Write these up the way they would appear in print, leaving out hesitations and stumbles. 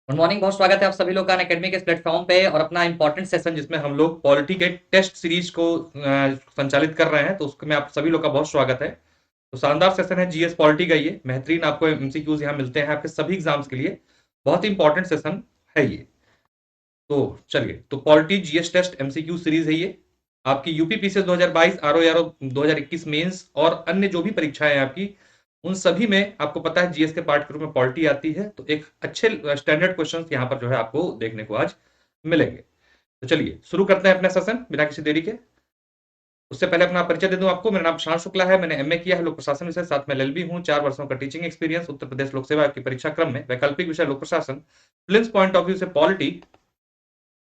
Good morning. बहुत स्वागत है आप सभी लोग का अनअकैडमी के इस प्लेटफॉर्म पे और अपना इंपॉर्टेंट सेशन जिसमें हम लोग पॉलिटी के टेस्ट सीरीज को संचालित कर रहे हैं, तो उसमें आप सभी लोग का बहुत स्वागत है। तो शानदार सेशन है जीएस पॉलिटी का। ये बेहतरीन आपको एमसीक्यूज यहाँ मिलते हैं आपके सभी एग्जाम्स के लिए। बहुत ही इंपॉर्टेंट सेशन है ये। तो चलिए, तो polity GS test MCQ series है ये। आपकी यूपी पीसीएस 2022, आरओ 2021 मेंस और अन्य जो भी परीक्षाएं हैं आपकी, उन सभी में आपको पता है जीएस के पार्ट के रूप में पॉलिटी आती है। तो एक अच्छे स्टैंडर्ड क्वेश्चंस यहाँ पर जो है आपको देखने को आज मिलेंगे। तो चलिए शुरू करते हैं अपना सेशन बिना किसी देरी के। उससे पहले अपना परिचय दे दूं आपको। मेरा नाम प्रशांत शुक्ला है। मैंने एमए किया है लोक प्रशासन विषय, साथ में एलएलबी हूं। 4 वर्षों का टीचिंग एक्सपीरियंस उत्तर प्रदेश लोक सेवा की परीक्षा क्रम में वैकल्पिक विषय लोक प्रशासन, प्रिलिम्स पॉइंट ऑफ व्यू से पॉलिटी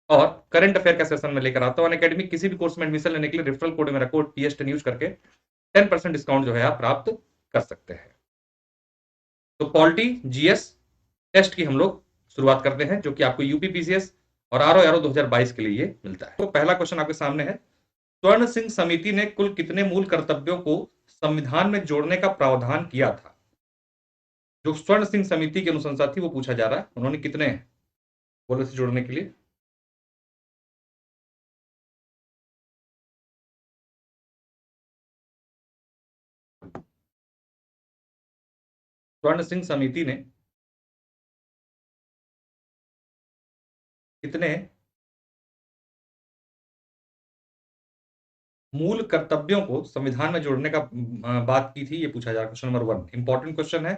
और करंट अफेयर का सेशन में लेकर आता हूं। अनअकैडमी किसी भी कोर्स में एडमिशन लेने के लिए रेफरल कोड मेरा कोड PS10 यूज करके 10% डिस्काउंट जो है आप प्राप्त कर सकते हैं। तो पॉलिटी जीएस टेस्ट की हम लोग शुरुआत करते हैं, जो कि आपको यूपी पीसीएस और आरओ 2022 के लिए ये मिलता है। तो पहला क्वेश्चन आपके सामने है, स्वर्ण सिंह समिति ने कुल कितने मूल कर्तव्यों को संविधान में जोड़ने का प्रावधान किया था? जो स्वर्ण सिंह समिति की अनुशंसा थी वो पूछा जा रहा है, उन्होंने कितने बोले से जोड़ने के लिए? स्वर्ण सिंह समिति ने कितने मूल कर्तव्यों को संविधान में जोड़ने का बात की थी, ये पूछा जा रहा है। क्वेश्चन नंबर 1 इंपॉर्टेंट क्वेश्चन है।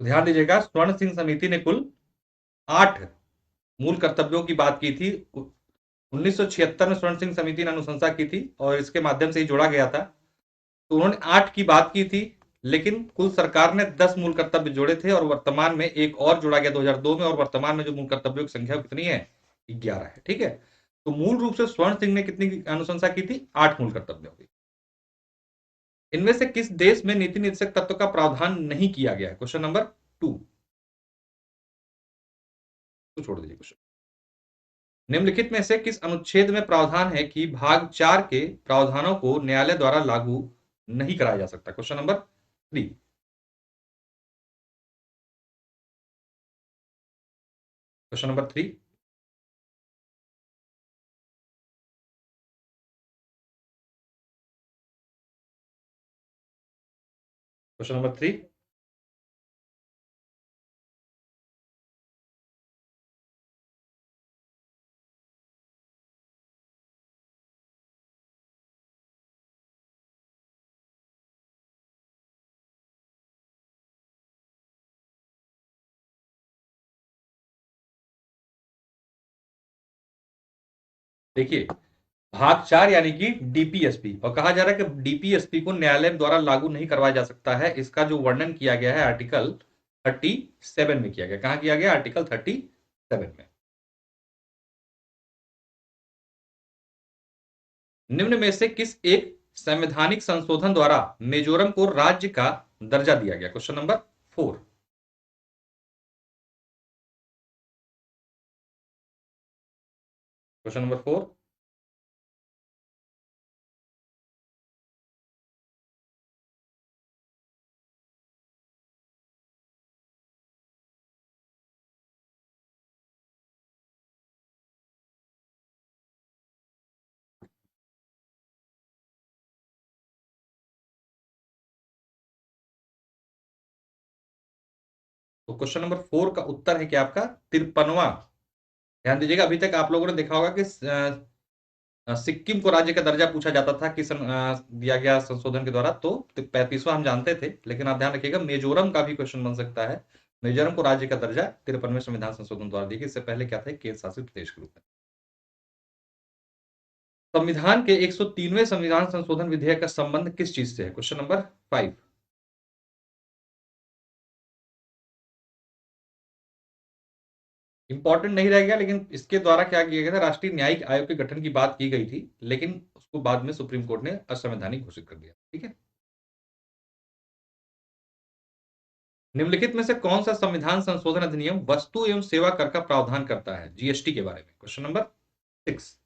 तो ध्यान दीजिएगा, स्वर्ण सिंह समिति ने कुल 8 मूल कर्तव्यों की बात की थी। 1976 में स्वर्ण सिंह समिति ने अनुशंसा की थी और इसके माध्यम से ही जोड़ा गया था। तो उन्होंने 8 की बात की थी, लेकिन कुल सरकार ने 10 मूल कर्तव्य जोड़े थे और वर्तमान में एक और जोड़ा गया 2002 में। और वर्तमान में जो मूल कर्तव्यों की संख्या कितनी है? 11 है। ठीक है। तो मूल रूप से स्वर्ण सिंह ने कितनी अनुशंसा की थी? 8 मूल कर्तव्यों की। इनमें से किस देश में नीति निर्देशक तत्व का प्रावधान नहीं किया गया है? Question number 2। तो छोड़ दीजिए क्वेश्चन। निम्नलिखित में से किस अनुच्छेद में प्रावधान है कि भाग 4 के प्रावधानों को न्यायालय द्वारा लागू नहीं कराया जा सकता? Question number 3। Question number 3। Question number 3। देखिए, भाग 4 यानी कि डीपीएसपी, और कहा जा रहा है कि डीपीएसपी को न्यायालय द्वारा लागू नहीं करवाया जा सकता है। इसका जो वर्णन किया गया है आर्टिकल 37 में किया गया। कहां किया गया? आर्टिकल 37 में। निम्न में से किस एक संवैधानिक संशोधन द्वारा मिजोरम को राज्य का दर्जा दिया गया? Question number 4। Question number 4। तो क्वेश्चन नंबर 4 का उत्तर है क्या आपका? 53वां। ध्यान दीजिएगा, अभी तक आप लोगों ने देखा होगा कि सिक्किम को राज्य का दर्जा पूछा जाता था कि दिया गया संशोधन के द्वारा। तो 35वां हम जानते थे, लेकिन आप ध्यान रखिएगा मिजोरम का भी क्वेश्चन बन सकता है। मिजोरम को राज्य का दर्जा 53वें संविधान संशोधन द्वारा दिया गया। इससे पहले क्या था? केंद्र शासित प्रदेश के रूप में। संविधान के 103वें संविधान संशोधन विधेयक का संबंध किस चीज से है? Question number 5। इंपॉर्टेंट नहीं रह गया, लेकिन इसके द्वारा क्या किया गया था? राष्ट्रीय न्यायिक आयोग के गठन की बात की गई थी, लेकिन उसको बाद में सुप्रीम कोर्ट ने असंवैधानिक घोषित कर दिया। ठीक है। निम्नलिखित में से कौन सा संविधान संशोधन अधिनियम वस्तु एवं सेवा कर का प्रावधान करता है? जीएसटी के बारे में। Question number 6।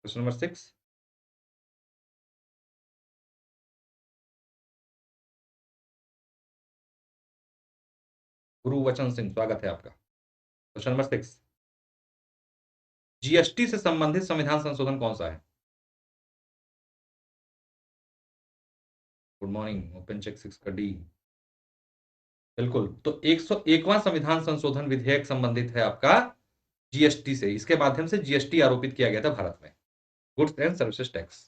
Question number 6, Gurvachan Singh, स्वागत है आपका। क्वेश्चन नंबर 6, जीएसटी से संबंधित संविधान संशोधन कौन सा है? गुड मॉर्निंग, ओपन चेक 6 का डी। बिल्कुल, तो 101वां संविधान संशोधन विधेयक संबंधित है आपका जीएसटी से। इसके माध्यम से जीएसटी आरोपित किया गया था भारत में, goods and services tax.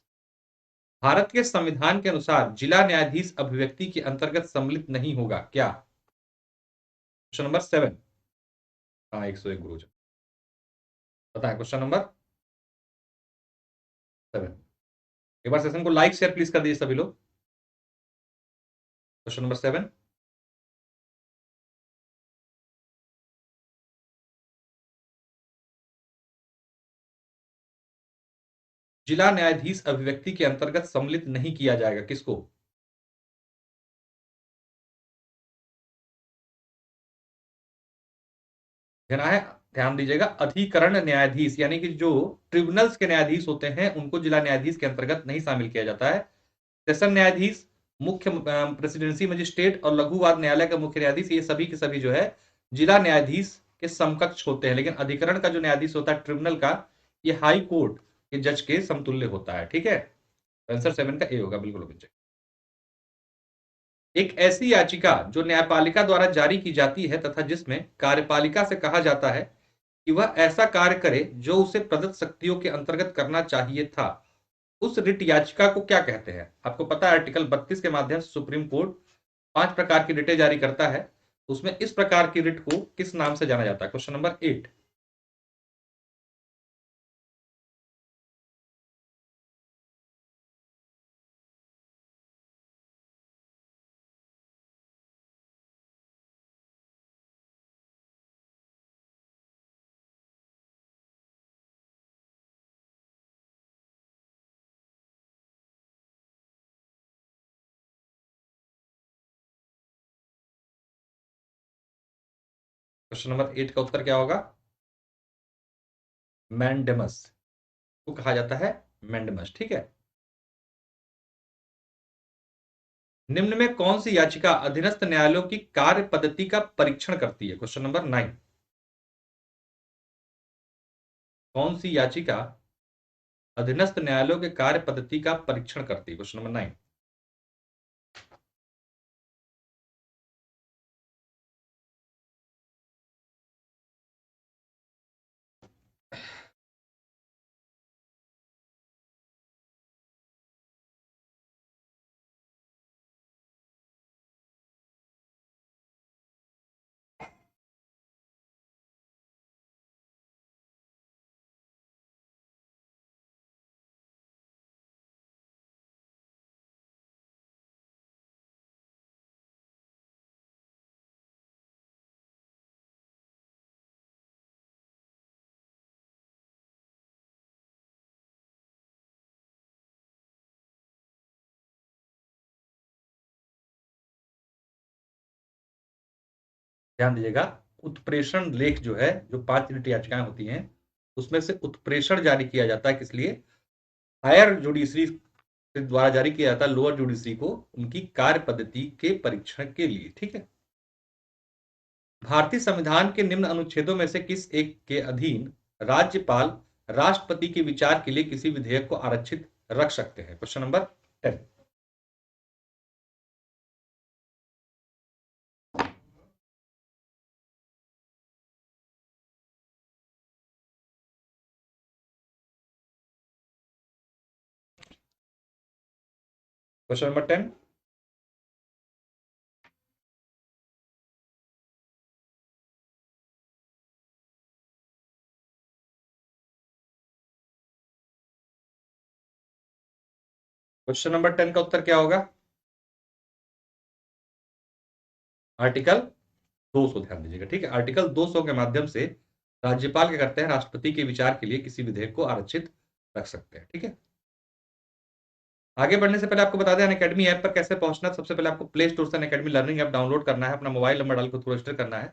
Bharat के संविधान के अनुसार जिला न्यायाधीश अभिव्यक्ति के अंतर्गत सम्मिलित नहीं होगा, क्या? Question number 7। हाँ, 101 गुरुजन, पता है। क्वेश्चन नंबर 7, एक बार सेशन को लाइक शेयर प्लीज कर दीजिए सभी लोग। क्वेश्चन नंबर 7, जिला न्यायाधीश अभिव्यक्ति के अंतर्गत सम्मिलित नहीं किया जाएगा, किसको? कहना है, ध्यान दीजिएगा, अधिकरण न्यायाधीश यानी कि जो ट्रिब्यूनल्स के न्यायाधीश होते हैं उनको जिला न्यायाधीश के अंतर्गत नहीं शामिल किया जाता है। सेशन न्यायाधीश, मुख्य प्रेसिडेंसी मजिस्ट्रेट और लघु वाद न्यायालय का मुख्य न्यायाधीश, ये सभी के सभी जो है जिला न्यायाधीश के समकक्ष होते हैं। लेकिन अधिकरण का जो न्यायाधीश होता है ट्रिब्यूनल का, ये हाई कोर्ट के जज के समतुल्य होता है। ठीक है, आंसर 7 का ए होगा, बिल्कुल बच्चे। एक ऐसी याचिका जो न्यायपालिका द्वारा जारी की जाती है तथा जिसमें कार्यपालिका से कहा जाता है कि वह ऐसा कार्य करे जो उसे प्रदत्त शक्तियों के अंतर्गत करना चाहिए था, उस रिट याचिका को क्या कहते हैं? आपको पता है आर्टिकल 32 के माध्यम से सुप्रीम कोर्ट 5 प्रकार की रिटें जारी करता है, उसमें इस प्रकार की रिट को किस नाम से जाना जाता है? Question number 8। क्वेश्चन नंबर 8 का उत्तर क्या होगा? मैंडेमस को कहा जाता है मैंडेमस। ठीक है, निम्न में कौन सी याचिका अधीनस्थ न्यायालयों की कार्य पद्धति का परीक्षण करती है? क्वेश्चन नंबर 9, कौन सी याचिका अधीनस्थ न्यायालयों के कार्य पद्धति का परीक्षण करती है? Question number 9। ध्यान दीजिएगा, उत्प्रेषण लेख जो है, जो 5 रिट याचिकाएं होती हैं उसमें से उत्प्रेषण जारी किया जाता है किस लिए? हायर जुडिशरी द्वारा जारी किया जाता है लोअर जुडिशरी को उनकी कार्य पद्धति के परीक्षण के लिए। ठीक है, भारतीय संविधान के निम्न अनुच्छेदों में से किस एक के अधीन राज्यपाल राष्ट्रपति के विचार के लिए किसी विधेयक को आरक्षित रख सकते हैं? Question number 10। Question number 10, question number 10 का उत्तर क्या होगा? आर्टिकल 200, ध्यान दीजिएगा। ठीक है, आर्टिकल 200 के माध्यम से राज्यपाल क्या करते हैं? राष्ट्रपति के विचार के लिए किसी विधेयक को आरक्षित रख सकते हैं। ठीक है, आगे बढ़ने से पहले आपको बता दें अनअकैडमी ऐप पर कैसे पहुंचना। सबसे पहले आपको प्ले स्टोर से अनअकैडमी लर्निंग ऐप डाउनलोड करना है, अपना मोबाइल नंबर डालकर खुद रजिस्टर करना है।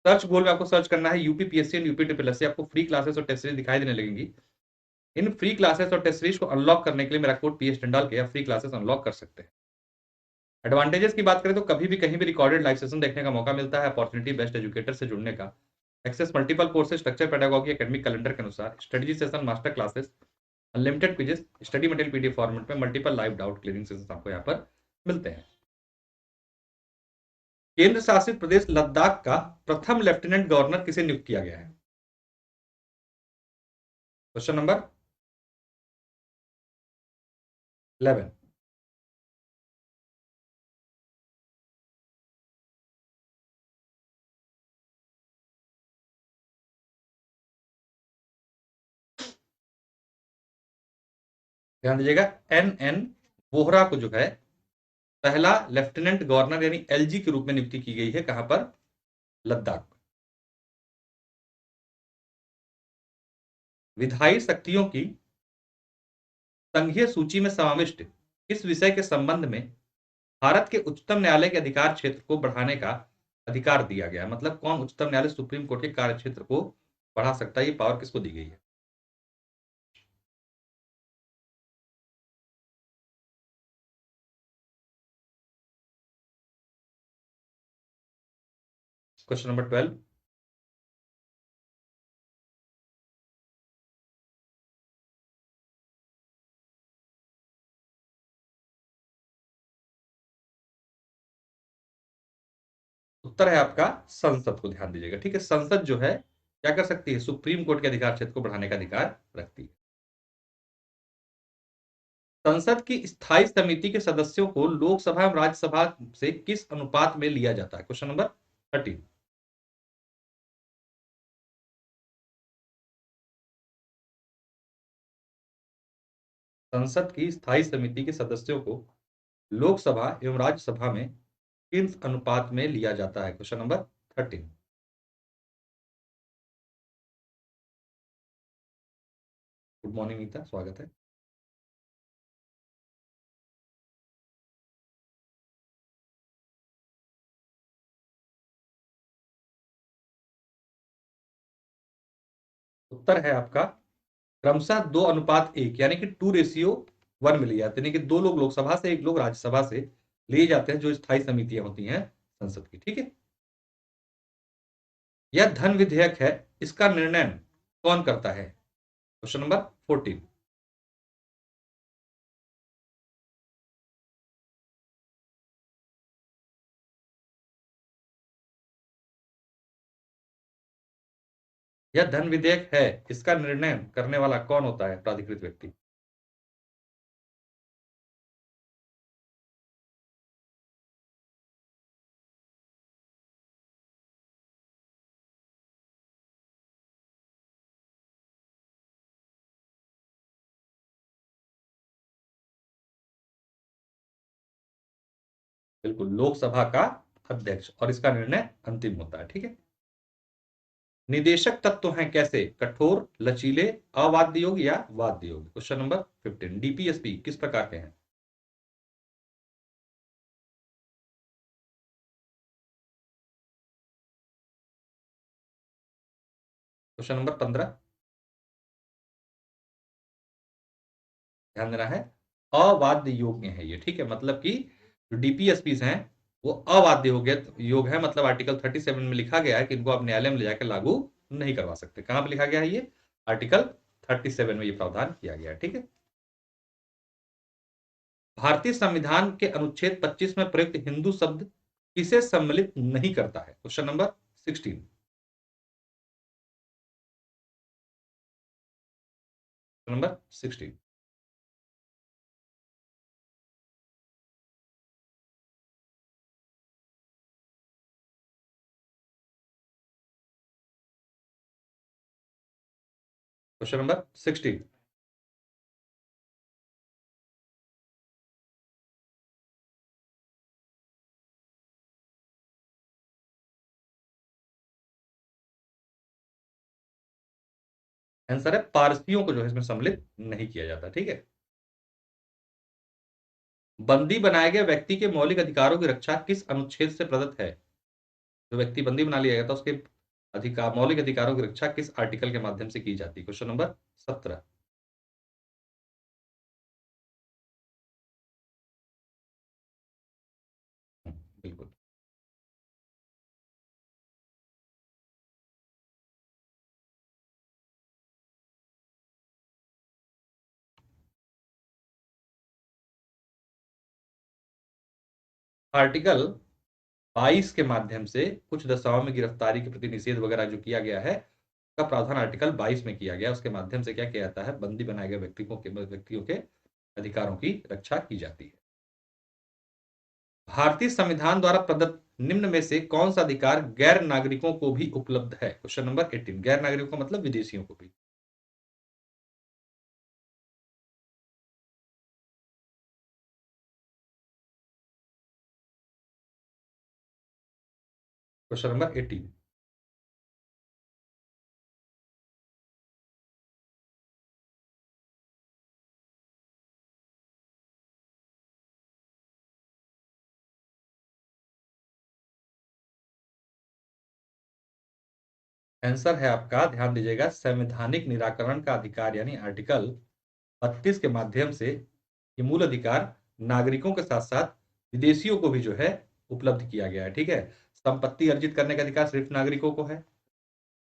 सर्च गोल में आपको सर्च करना है UP PSC and UP triple SC, आपको फ्री क्लासेस और टेस्ट सीरीज दिखाई देने लगेंगी। इन फ्री क्लासेस और टेस्ट सीरीज को अनलॉक करने के लिए मेरा कोड PS10 डाल के आप फ्री क्लासेस अनलॉक कर सकते हैं। एडवांटेजेस की बात करें तो कभी भी कहीं भी रिकॉर्डेड लाइव सेशन देखने का मौका मिलता है, अपॉर्चुनिटी बेस्ट एजुकेटर से जुड़ने का, access multiple courses, structure pedagogy academic calendar के अनुसार, study session, master classes, unlimited quizzes, study material PDF format में, multiple live doubt clearing session आपको यहाँ पर मिलते हैं। केंद्र शासित प्रदेश लद्दाख का प्रथम लेफ्टिनेंट गवर्नर किसे नियुक्त किया गया है? Question number 11। ध्यान दीजिएगा, NN वोहरा को जो है पहला लेफ्टिनेंट गवर्नर यानी LG के रूप में नियुक्ति की गई है। कहां पर? लद्दाख। विधायी शक्तियों की संघीय सूची में समाविष्ट इस विषय के संबंध में भारत के उच्चतम न्यायालय के अधिकार क्षेत्र को बढ़ाने का अधिकार दिया गया है। मतलब कौन उच्चतम न्यायालय सुप्रीम कोर्ट के कार्य क्षेत्र को बढ़ा सकता है? ये पावर किसको दी गई है? Question number 12। उत्तर है आपका संसद को। ध्यान दीजिएगा, ठीक है। संसद जो है क्या कर सकती है? सुप्रीम कोर्ट के अधिकार क्षेत्र को बढ़ाने का अधिकार रखती है। संसद की स्थायी समिति के सदस्यों को लोकसभा एवं राज्यसभा से किस अनुपात में लिया जाता है? Question number 13। संसद की स्थायी समिति के सदस्यों को लोकसभा एवं राज्यसभा में किस अनुपात में लिया जाता है? Question number 13। Good morning Neeta, स्वागत है। उत्तर है आपका क्रमशः 2:1 यानी कि 2:1 में लिया जाता है। यानी कि 2 लोग लोकसभा से, 1 लोग राज्यसभा से लिए जाते हैं जो स्थायी समितियां होती हैं संसद की, ठीक है। यह धन विधेयक है, इसका निर्णय कौन करता है? Question number 14। यह धन विधेयक है, इसका निर्णय करने वाला कौन होता है? प्राधिकृत व्यक्ति। बिल्कुल, लोकसभा का अध्यक्ष, और इसका निर्णय अंतिम होता है, ठीक है। निदेशक तत्व हैं कैसे? कठोर, लचीले, अवाद्य योग्य या वाद्य योग्य? Question number 15। DPSP किस प्रकार के हैं? Question number 15। ध्यान देना है, अवाद्य योग्य है ये, ठीक है। मतलब कि जो DPSP हैं वो अवाद्य योग है। मतलब आर्टिकल 37 में लिखा गया है कि इनको आप न्यायालय में ले जाकर लागू नहीं करवा सकते। कहां पर लिखा गया है ये? आर्टिकल 37 में ये प्रावधान किया गया है, ठीक है। भारतीय संविधान के अनुच्छेद 25 में प्रयुक्त हिंदू शब्द किसे सम्मिलित नहीं करता है? Question number 16। Number 16। Question number 16। Answer है पारसियों को जो है इसमें सम्मिलित नहीं किया जाता, ठीक है। बंदी बनाए गए व्यक्ति के मौलिक अधिकारों की रक्षा किस अनुच्छेद से प्रदत्त है? जो व्यक्ति बंदी बना लिया गया था उसके अधिकार, मौलिक अधिकारों की रक्षा किस आर्टिकल के माध्यम से की जाती है? Question number 17। आर्टिकल 22 के माध्यम से कुछ दशाओं में गिरफ्तारी के प्रति निषेध वगैरह जो किया गया है, उसका प्रावधान आर्टिकल 22 में किया गया। उसके माध्यम से क्या किया जाता है, बंदी बनाए गए व्यक्तियों के अधिकारों की रक्षा की जाती है। भारतीय संविधान द्वारा प्रदत्त निम्न में से कौन सा अधिकार गैर नागरिकों को भी उपलब्ध है? Question number 18। गैर नागरिकों का मतलब विदेशियों को भी। Question number 18। आंसर है आपका, ध्यान दीजिएगा, संवैधानिक निराकरण का अधिकार यानी आर्टिकल 32 के माध्यम से ये मूल अधिकार नागरिकों के साथ साथ विदेशियों को भी जो है उपलब्ध किया गया है। ठीक है, संपत्ति अर्जित करने का अधिकार सिर्फ नागरिकों को है।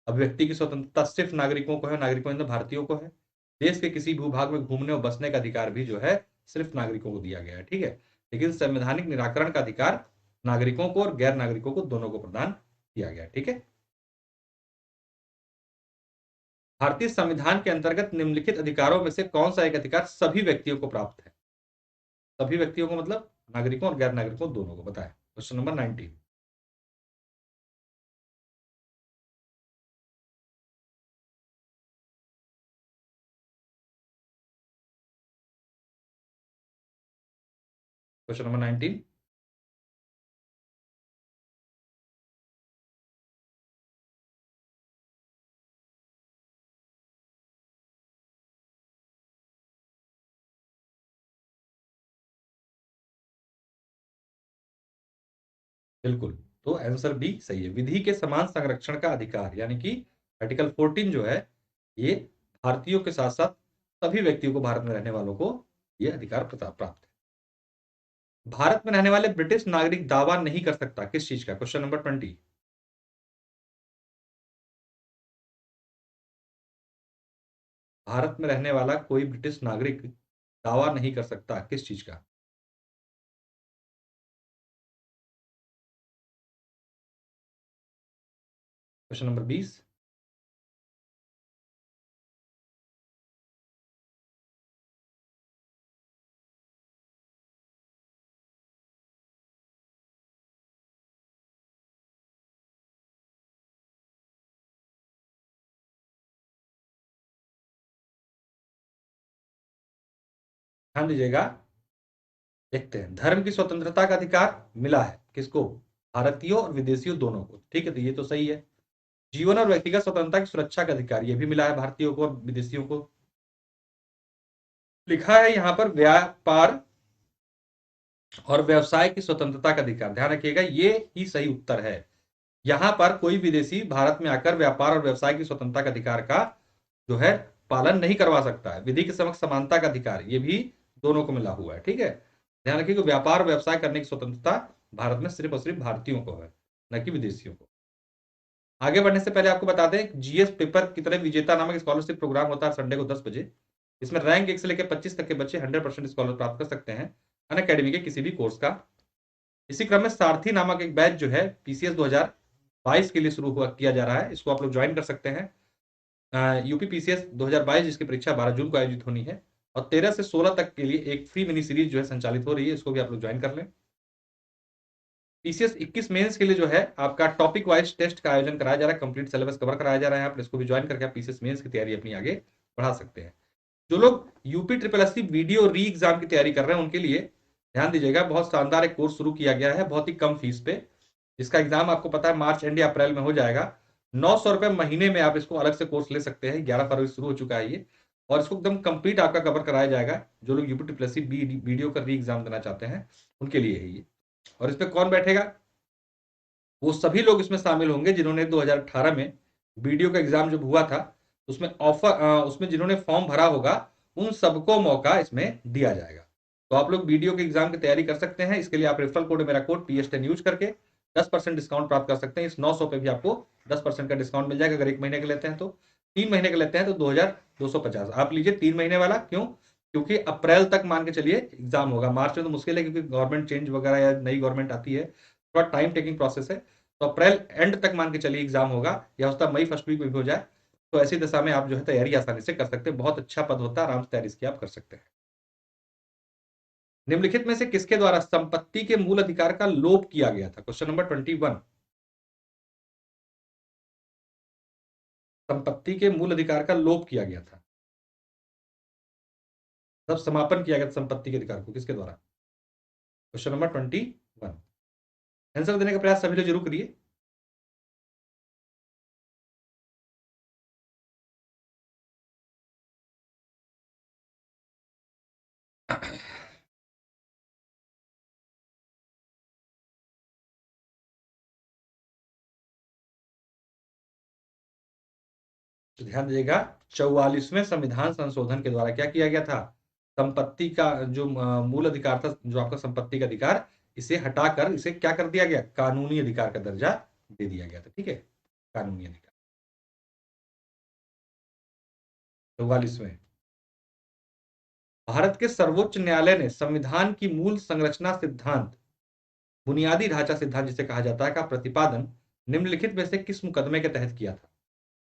अभिव्यक्ति की स्वतंत्रता सिर्फ नागरिकों को है, नागरिकों मतलब भारतीयों को है। देश के किसी भूभाग में घूमने और बसने का अधिकार भी जो है सिर्फ नागरिकों को दिया गया है। ठीक है, लेकिन संवैधानिक निराकरण का अधिकार नागरिकों को और गैर नागरिकों को दोनों को प्रदान किया गया। ठीक है, भारतीय संविधान के अंतर्गत निम्नलिखित अधिकारों में से कौन सा एक अधिकार सभी व्यक्तियों को प्राप्त है? सभी व्यक्तियों को मतलब नागरिकों और गैर नागरिकों दोनों को बताएं। Question number 19। Question number 19। बिल्कुल, तो आंसर बी सही है। विधि के समान संरक्षण का अधिकार यानी कि आर्टिकल 14 जो है, ये भारतीयों के साथ साथ सभी व्यक्तियों को, भारत में रहने वालों को ये अधिकार प्राप्त है। भारत में रहने वाले ब्रिटिश नागरिक दावा नहीं कर सकता किस चीज का? Question number 20। भारत में रहने वाला कोई ब्रिटिश नागरिक दावा नहीं कर सकता किस चीज का? Question number 20। ध्यान दीजिएगा, देखते हैं। धर्म की स्वतंत्रता का अधिकार मिला है किसको? भारतीयों और विदेशियों दोनों को। ठीक है, तो ये तो सही है। जीवन और व्यक्तिगत स्वतंत्रता की सुरक्षा का अधिकार ये भी मिला है भारतीयों को और विदेशियों को। लिखा है यहां पर व्यापार और व्यवसाय की स्वतंत्रता का अधिकार। ध्यान रखिएगा, ये ही सही उत्तर है। यहां पर कोई विदेशी भारत में आकर व्यापार और व्यवसाय की स्वतंत्रता का अधिकार का जो है पालन नहीं करवा सकता है। विधि के समक्ष समानता का अधिकार ये भी दोनों को मिला हुआ है। ठीक है, ध्यान रखिए कि व्यापार और व्यवसाय करने की स्वतंत्रता भारत में सिर्फ और सिर्फ भारतीयों को है, न कि विदेशियों को। आगे बढ़ने से पहले आपको बता दें, जीएस पेपर की तरह विजेता नामक स्कॉलरशिप प्रोग्राम होता है संडे को 10 बजे। इसमें रैंक 1 से लेकर 25 तक के बच्चे 100% स्कॉलर प्राप्त कर सकते हैं अन अकेडमी के किसी भी कोर्स का। इसी क्रम में सारथी नामक एक बैच जो है पीसीएस 2022 के लिए शुरू हुआ किया जा रहा है, इसको आप लोग ज्वाइन कर सकते हैं। यूपी पीसीएस 2022 जिसकी परीक्षा 12 जून को आयोजित होनी है, और 13 से 16 तक के लिए एक फ्री मिनी सीरीज जो है संचालित हो रही है, इसको भी आप लोग ज्वाइन कर लें। पीसीएस 21 मेंस के लिए जो है आपका टॉपिक वाइज टेस्ट का आयोजन कराया जा रहा है, कंप्लीट सिलेबस कवर कराया जा रहा है। आप इसको भी ज्वाइन करके आप पीसीएस मेंस की तैयारी अपनी आगे बढ़ा सकते हैं। जो लोग यूपी ट्रिपल एससी वीडियो री एग्जाम की तैयारी कर रहे हैं उनके लिए ध्यान दीजिएगा, बहुत शानदार एक कोर्स शुरू किया गया है बहुत ही कम फीस पे। इसका एग्जाम आपको पता है मार्च एंड या अप्रैल में हो जाएगा। 900 रुपए महीने में आप इसको अलग से कोर्स ले सकते हैं। 11 फरवरी शुरू हो चुका है ये, और इसको एकदम कंप्लीट आपका कवर कराया जाएगा। जो लोग यूपी ट्रिपल एससी वीडियो का री एग्जाम देना चाहते हैं उनके लिए है ये। और इस पर कौन बैठेगा? वो सभी लोग इसमें शामिल होंगे जिन्होंने 2018 में वीडियो का एग्जाम जब हुआ था उसमें उसमें जिन्होंने फॉर्म भरा होगा उन सबको मौका इसमें दिया जाएगा। तो आप लोग वीडियो के एग्जाम की तैयारी कर सकते हैं। इसके लिए आप रेफरल कोड, मेरा कोड PS10 यूज करके 10% डिस्काउंट प्राप्त कर सकते हैं। इस 900 पे भी आपको 10% का डिस्काउंट मिल जाएगा। अगर 1 महीने के लेते हैं तो, 3 महीने के लेते हैं तो 2250 आप लीजिए 3 महीने वाला। क्यों? क्योंकि अप्रैल तक मान के चलिए एग्जाम होगा। मार्च में तो मुश्किल है क्योंकि गवर्नमेंट चेंज वगैरह या नई गवर्नमेंट आती है, थोड़ा टाइम टेकिंग प्रोसेस है। तो अप्रैल एंड तक मान के चलिए एग्जाम होगा, या उसका मई फर्स्ट वीक में भी हो जाए। तो ऐसी दशा में आप जो है तैयारी आसानी से कर सकते हैं। बहुत अच्छा पद होता है, आराम से तैयारी इसकी आप कर सकते हैं। निम्नलिखित में से किसके द्वारा संपत्ति के मूल अधिकार का लोप किया गया था? Question number 21। संपत्ति के मूल अधिकार का लोप किया गया था, तब समापन किया गया था संपत्ति के अधिकार को, किसके द्वारा? Question number 21। आंसर देने का प्रयास सभी लोग जरूर करिए। तो ध्यान दीजिएगा, 44वें संविधान संशोधन के द्वारा क्या किया गया था? संपत्ति का जो मूल अधिकार था, जो आपका संपत्ति का अधिकार, इसे हटाकर इसे क्या कर दिया गया? कानूनी अधिकार का दर्जा दे दिया गया था। ठीक है, कानूनी अधिकार। 44वें। भारत के सर्वोच्च न्यायालय ने संविधान की मूल संरचना सिद्धांत, बुनियादी ढांचा सिद्धांत जिसे कहा जाता है, का प्रतिपादन निम्नलिखित में से किस मुकदमे के तहत किया था?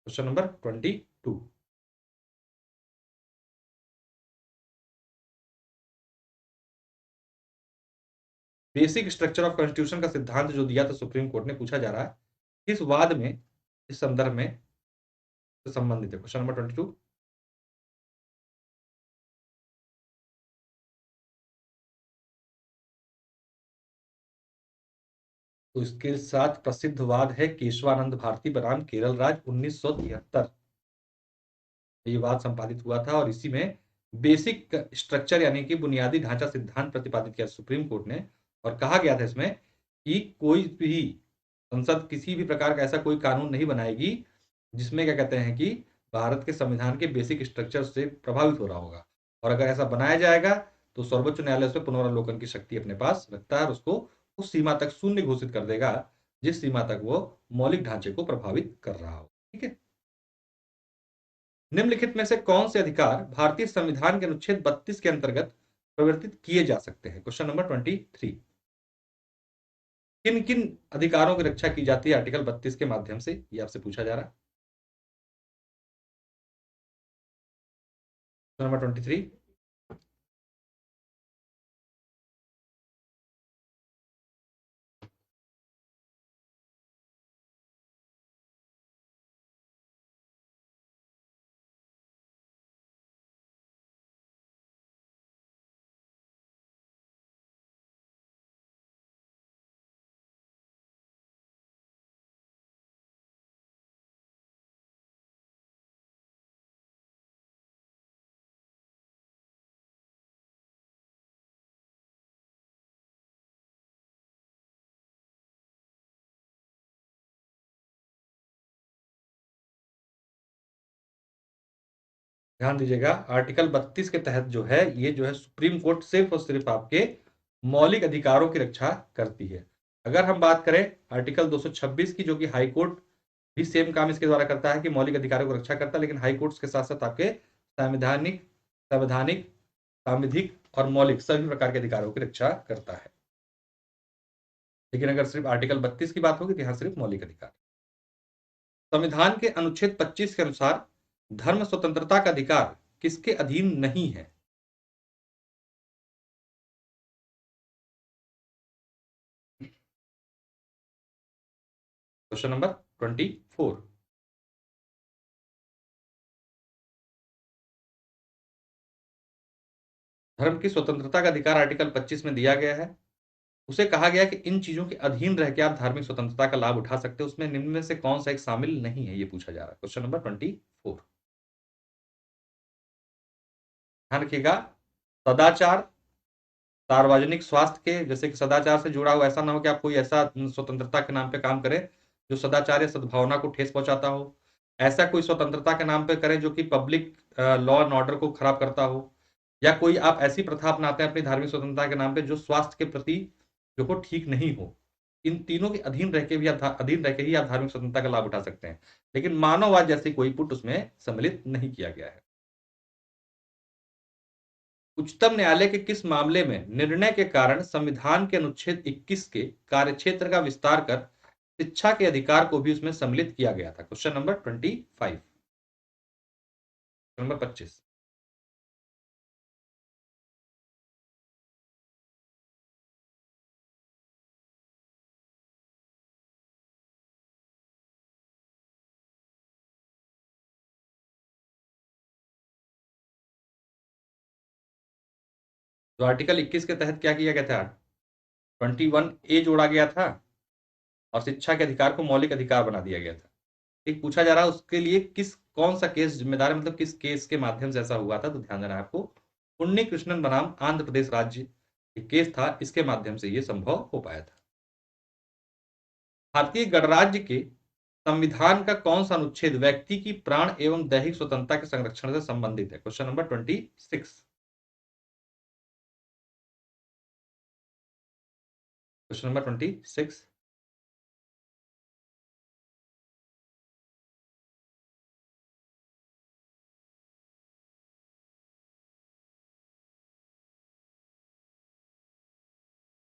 Question number 22। Basic structure of constitution का सिद्धांत जो दिया था सुप्रीम कोर्ट ने, पूछा जा रहा है किस वाद में, इस संदर्भ में संबंधित है? Question number 22। तो इसके साथ प्रसिद्ध वाद है केशवानंद भारती बनाम केरल राज्य 1973। ये वाद संपादित हुआ था और इसी में बेसिक स्ट्रक्चर यानी कि बुनियादी ढांचा सिद्धांत प्रतिपादित किया सुप्रीम कोर्ट ने। और कहा गया था इसमें कि कोई भी संसद किसी भी प्रकार का ऐसा कोई कानून नहीं बनाएगी जिसमें क्या कहते हैं कि भारत के संविधान के बेसिक स्ट्रक्चर से प्रभावित हो रहा होगा। और अगर ऐसा बनाया जाएगा तो सर्वोच्च न्यायालय उसमें पुनरावलोकन की शक्ति अपने पास रखता है और उसको उस सीमा तक शून्य घोषित कर देगा जिस सीमा तक वो मौलिक ढांचे को प्रभावित कर रहा हो। ठीक है। निम्नलिखित में से कौन से अधिकार भारतीय संविधान के अनुच्छेद 32 के अंतर्गत प्रवर्तित किए जा सकते हैं? Question number 23। किन किन अधिकारों की रक्षा की जाती है आर्टिकल 32 के माध्यम से, ये आपसे पूछा जा रहा है। नंबर 23। ध्यान दीजिएगा, आर्टिकल 32 के तहत जो है ये जो है सुप्रीम कोर्ट सिर्फ और सिर्फ आपके मौलिक अधिकारों की रक्षा करती है। अगर हम बात करें आर्टिकल 226 की, जो कि हाई कोर्ट भी सेम काम इसके द्वारा करता है कि मौलिक अधिकारों को रक्षा करता है, लेकिन हाई कोर्ट के साथ साथ आपके संवैधानिक, संवैधानिक, सांविधिक और मौलिक सभी प्रकार के अधिकारों की रक्षा करता है। लेकिन अगर सिर्फ आर्टिकल 32 की बात होगी तो यहां सिर्फ मौलिक अधिकार। संविधान के अनुच्छेद 25 के अनुसार धर्म स्वतंत्रता का अधिकार किसके अधीन नहीं है? Question number 24। धर्म की स्वतंत्रता का अधिकार आर्टिकल 25 में दिया गया है। उसे कहा गया कि इन चीजों के अधीन रह के आप धार्मिक स्वतंत्रता का लाभ उठा सकते हो। उसमें निम्न में से कौन सा एक शामिल नहीं है, ये पूछा जा रहा है। Question number 24। ध्यान रखिएगा, सदाचार, सार्वजनिक स्वास्थ्य के, जैसे कि सदाचार से जुड़ा हुआ, ऐसा ना हो कि आप कोई ऐसा स्वतंत्रता के नाम पे काम करें जो सदाचार या सद्भावना को ठेस पहुंचाता हो। ऐसा कोई स्वतंत्रता के नाम पे करें जो कि पब्लिक लॉ एंड ऑर्डर को खराब करता हो। या कोई आप ऐसी प्रथा अपनाते हैं अपनी धार्मिक स्वतंत्रता के नाम पे जो स्वास्थ्य के प्रति जो को ठीक नहीं हो। इन तीनों के अधीन रह के भी आप अधीन रह के ही आप धार्मिक स्वतंत्रता का लाभ उठा सकते हैं। लेकिन मानववाद जैसी कोई पुट उसमें सम्मिलित नहीं किया गया है। उच्चतम न्यायालय के किस मामले में निर्णय के कारण संविधान के अनुच्छेद 21 के कार्यक्षेत्र का विस्तार कर शिक्षा के अधिकार को भी उसमें सम्मिलित किया गया था? Question number 25, number 25। तो आर्टिकल 21 के तहत क्या किया गया था? 21A जोड़ा गया था और शिक्षा के अधिकार को मौलिक अधिकार बना दिया गया था। ठीक, पूछा जा रहा है उसके लिए कौन सा केस जिम्मेदार है, मतलब किस केस के माध्यम से ऐसा हुआ था? तो ध्यान देना है आपको, उन्नी कृष्णन बनाम आंध्र प्रदेश राज्य एक केस था, इसके माध्यम से यह संभव हो पाया था। भारतीय गणराज्य के संविधान का कौन सा अनुच्छेद व्यक्ति की प्राण एवं दैहिक स्वतंत्रता के संरक्षण से संबंधित है? Question number 26। Question number 26।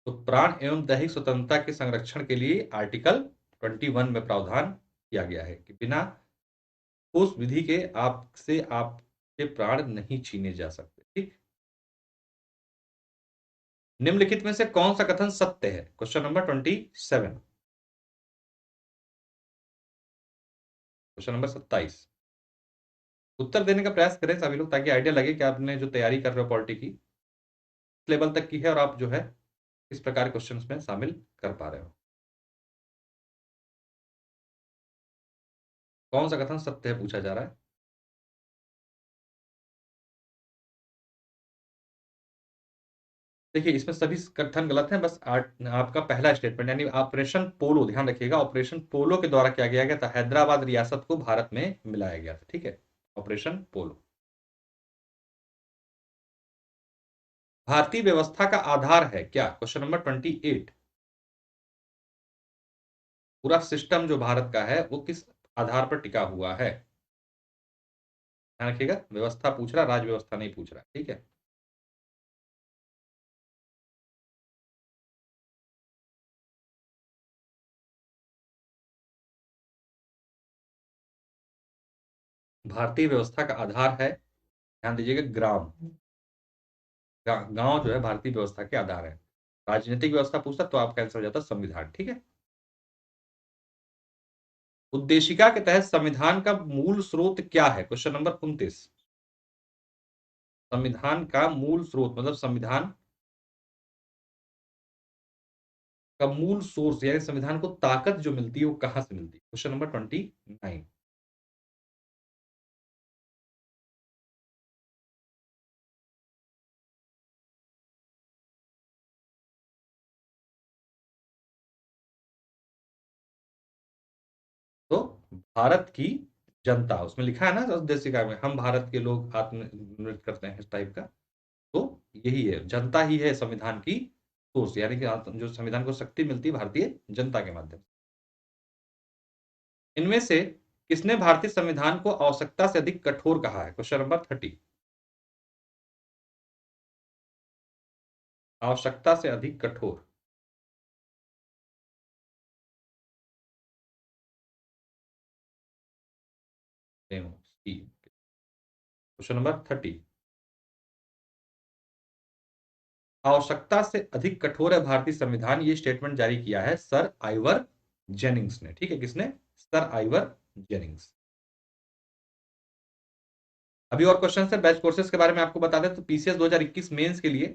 तो प्राण एवं दैहिक स्वतंत्रता के संरक्षण के लिए आर्टिकल 21 में प्रावधान किया गया है कि बिना उस विधि के आपसे आपके प्राण नहीं छीने जा सकते। ठीक, निम्नलिखित में से कौन सा कथन सत्य है? Question number 27। Question number 27। उत्तर देने का प्रयास करें सभी लोग, ताकि आइडिया लगे कि आपने जो तैयारी कर रहे हो पॉलिटी की लेवल तक की है और आप जो है इस प्रकार क्वेश्चंस में शामिल कर पा रहे हो। कौन सा कथन सत्य है पूछा जा रहा है। देखिए, इसमें सभी कथन गलत हैं, बस आपका पहला स्टेटमेंट यानी ऑपरेशन पोलो, ध्यान रखिएगा, ऑपरेशन पोलो के द्वारा क्या किया गया था? हैदराबाद रियासत को भारत में मिलाया गया था। ठीक है, ऑपरेशन पोलो। भारतीय व्यवस्था का आधार है क्या? Question number 28। पूरा सिस्टम जो भारत का है वो किस आधार पर टिका हुआ है? ध्यान रखिएगा, व्यवस्था पूछ रहा, राज व्यवस्था नहीं पूछ रहा। ठीक है, भारतीय व्यवस्था का आधार है, ध्यान दीजिएगा, ग्राम। गांव जो है भारतीय व्यवस्था के आधार है। राजनीतिक व्यवस्था पूछता तो आपका आंसर हो जाता संविधान। ठीक है, उद्देशिका के तहत संविधान का मूल स्रोत क्या है? Question number 29। संविधान का मूल स्रोत मतलब संविधान का मूल सोर्स यानी संविधान को ताकत जो मिलती है वो कहां से मिलती है? Question number 29। तो भारत की जनता, उसमें लिखा है ना उद्देशिका में, हम भारत के लोग आत्मनिर्भर करते हैं, इस टाइप का। तो यही है, जनता ही है संविधान की सोर्स, यानी कि जो संविधान को शक्ति मिलती है भारतीय जनता के माध्यम से। इनमें से किसने भारतीय संविधान को आवश्यकता से अधिक कठोर कहा है? Question number 30। आवश्यकता से अधिक कठोर। Question number 30। आवश्यकता से अधिक कठोर है भारतीय संविधान, ये स्टेटमेंट जारी किया है सर आइवर जेनिंग्स ने। ठीक है, किसने? Sir Ivor Jennings. अभी और क्वेश्चन है बैच कोर्सेज के बारे में आपको बता दें तो पीसीएस 2021 मेंस के लिए,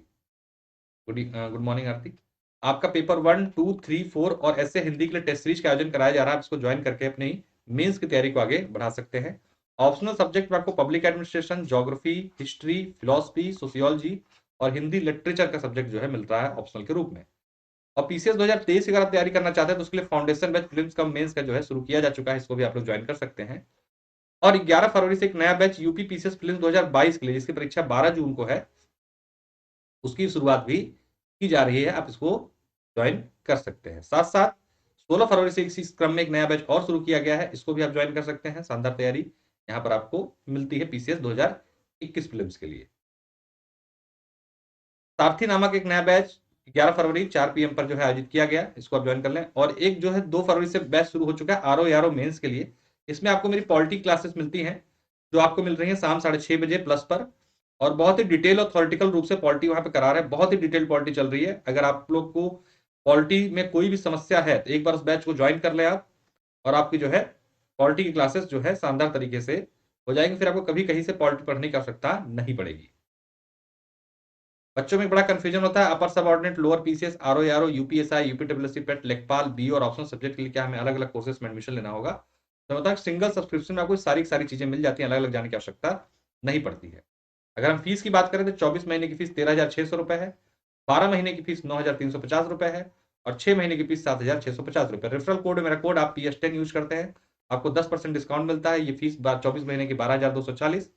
गुड मॉर्निंग आरती, आपका पेपर 1, 2, 3, 4 और ऐसे हिंदी के लिए टेस्ट सीरीज का आयोजन कराया जा रहा है। आप इसको ज्वाइन करके अपनी मेंस की तैयारी को आगे बढ़ा सकते हैं। ऑप्शनल सब्जेक्ट में आपको public administration, geography, history, philosophy, sociology और हिंदी लिटरेचर का सब्जेक्ट जो है मिल रहा है ऑप्शनल के रूप में। और पीसीएस 2023 की अगर आप तैयारी करना चाहते हैं तो उसके लिए फाउंडेशन बैच प्रीलिम्स का मेंस का जो है शुरू किया जा चुका है, इसको भी आप लोग ज्वाइन कर सकते हैं। और 11 फरवरी से एक नया बैच यूपी पीसीएस प्रीलिम्स 2022 के लिए, जिसकी परीक्षा 12 जून को है, उसकी शुरुआत भी की जा रही है, आप इसको ज्वाइन कर सकते हैं। साथ साथ 16 फरवरी से इसी क्रम में एक नया बैच और शुरू किया गया है, इसको भी आप ज्वाइन कर सकते हैं। शानदार तैयारी यहाँ पर आपको मिलती है पीसीएस 2021 प्रीलिम्स के लिए। सारथी नामक एक नया बैच 11 फरवरी 4 पीएम पर जो है आयोजित किया गया, इसको आप ज्वाइन कर लें। और एक जो है 2 फरवरी से बैच शुरू हो चुका है आरओ यारो मेंस के लिए। इसमें आपको मेरी पॉलिटी क्लासेस मिलती हैं, जो आपको मिल रही है शाम 6:30 बजे प्लस पर। और बहुत ही डिटेल और थॉरिटिकल रूप से पॉलिटी वहां पे करा रहे हैं, बहुत ही डिटेल पॉलिटी चल रही है। अगर आप लोग को पॉलिटी में कोई भी समस्या है तो एक बार उस बैच को ज्वाइन कर ले आप, और आपकी जो है पॉलिटी की क्लासेस जो है शानदार तरीके से हो जाएंगे। फिर आपको कभी कहीं से पॉलिटी पढ़ने की आवश्यकता नहीं पड़ेगी। बच्चों में बड़ा कंफ्यूजन होता है, upper subordinate, lower PCS, RO RO, UPSI, UPWSC, PET, लेखपाल, बी और ऑप्शनल सब्जेक्ट के लिए क्या हमें अलग अलग कोर्सेज में एडमिशन लेना होगा। तो होता है सिंगल सब्सक्रिप्शन में आपको सारी सारी चीजें मिल जाती हैं, अलग अलग जाने की आवश्यकता नहीं पड़ती है। अगर हम फीस की बात करें तो 24 महीने की फीस 13,600 रुपए है, 12 महीने की फीस 9,350 रुपए है, और 6 महीने की फीस 7,650 रुपए। रेफरल कोड मेरा कोड आप PS10 यूज करते हैं, आपको 10% डिस्काउंट मिलता है। ये फीस 24 महीने की 12,240,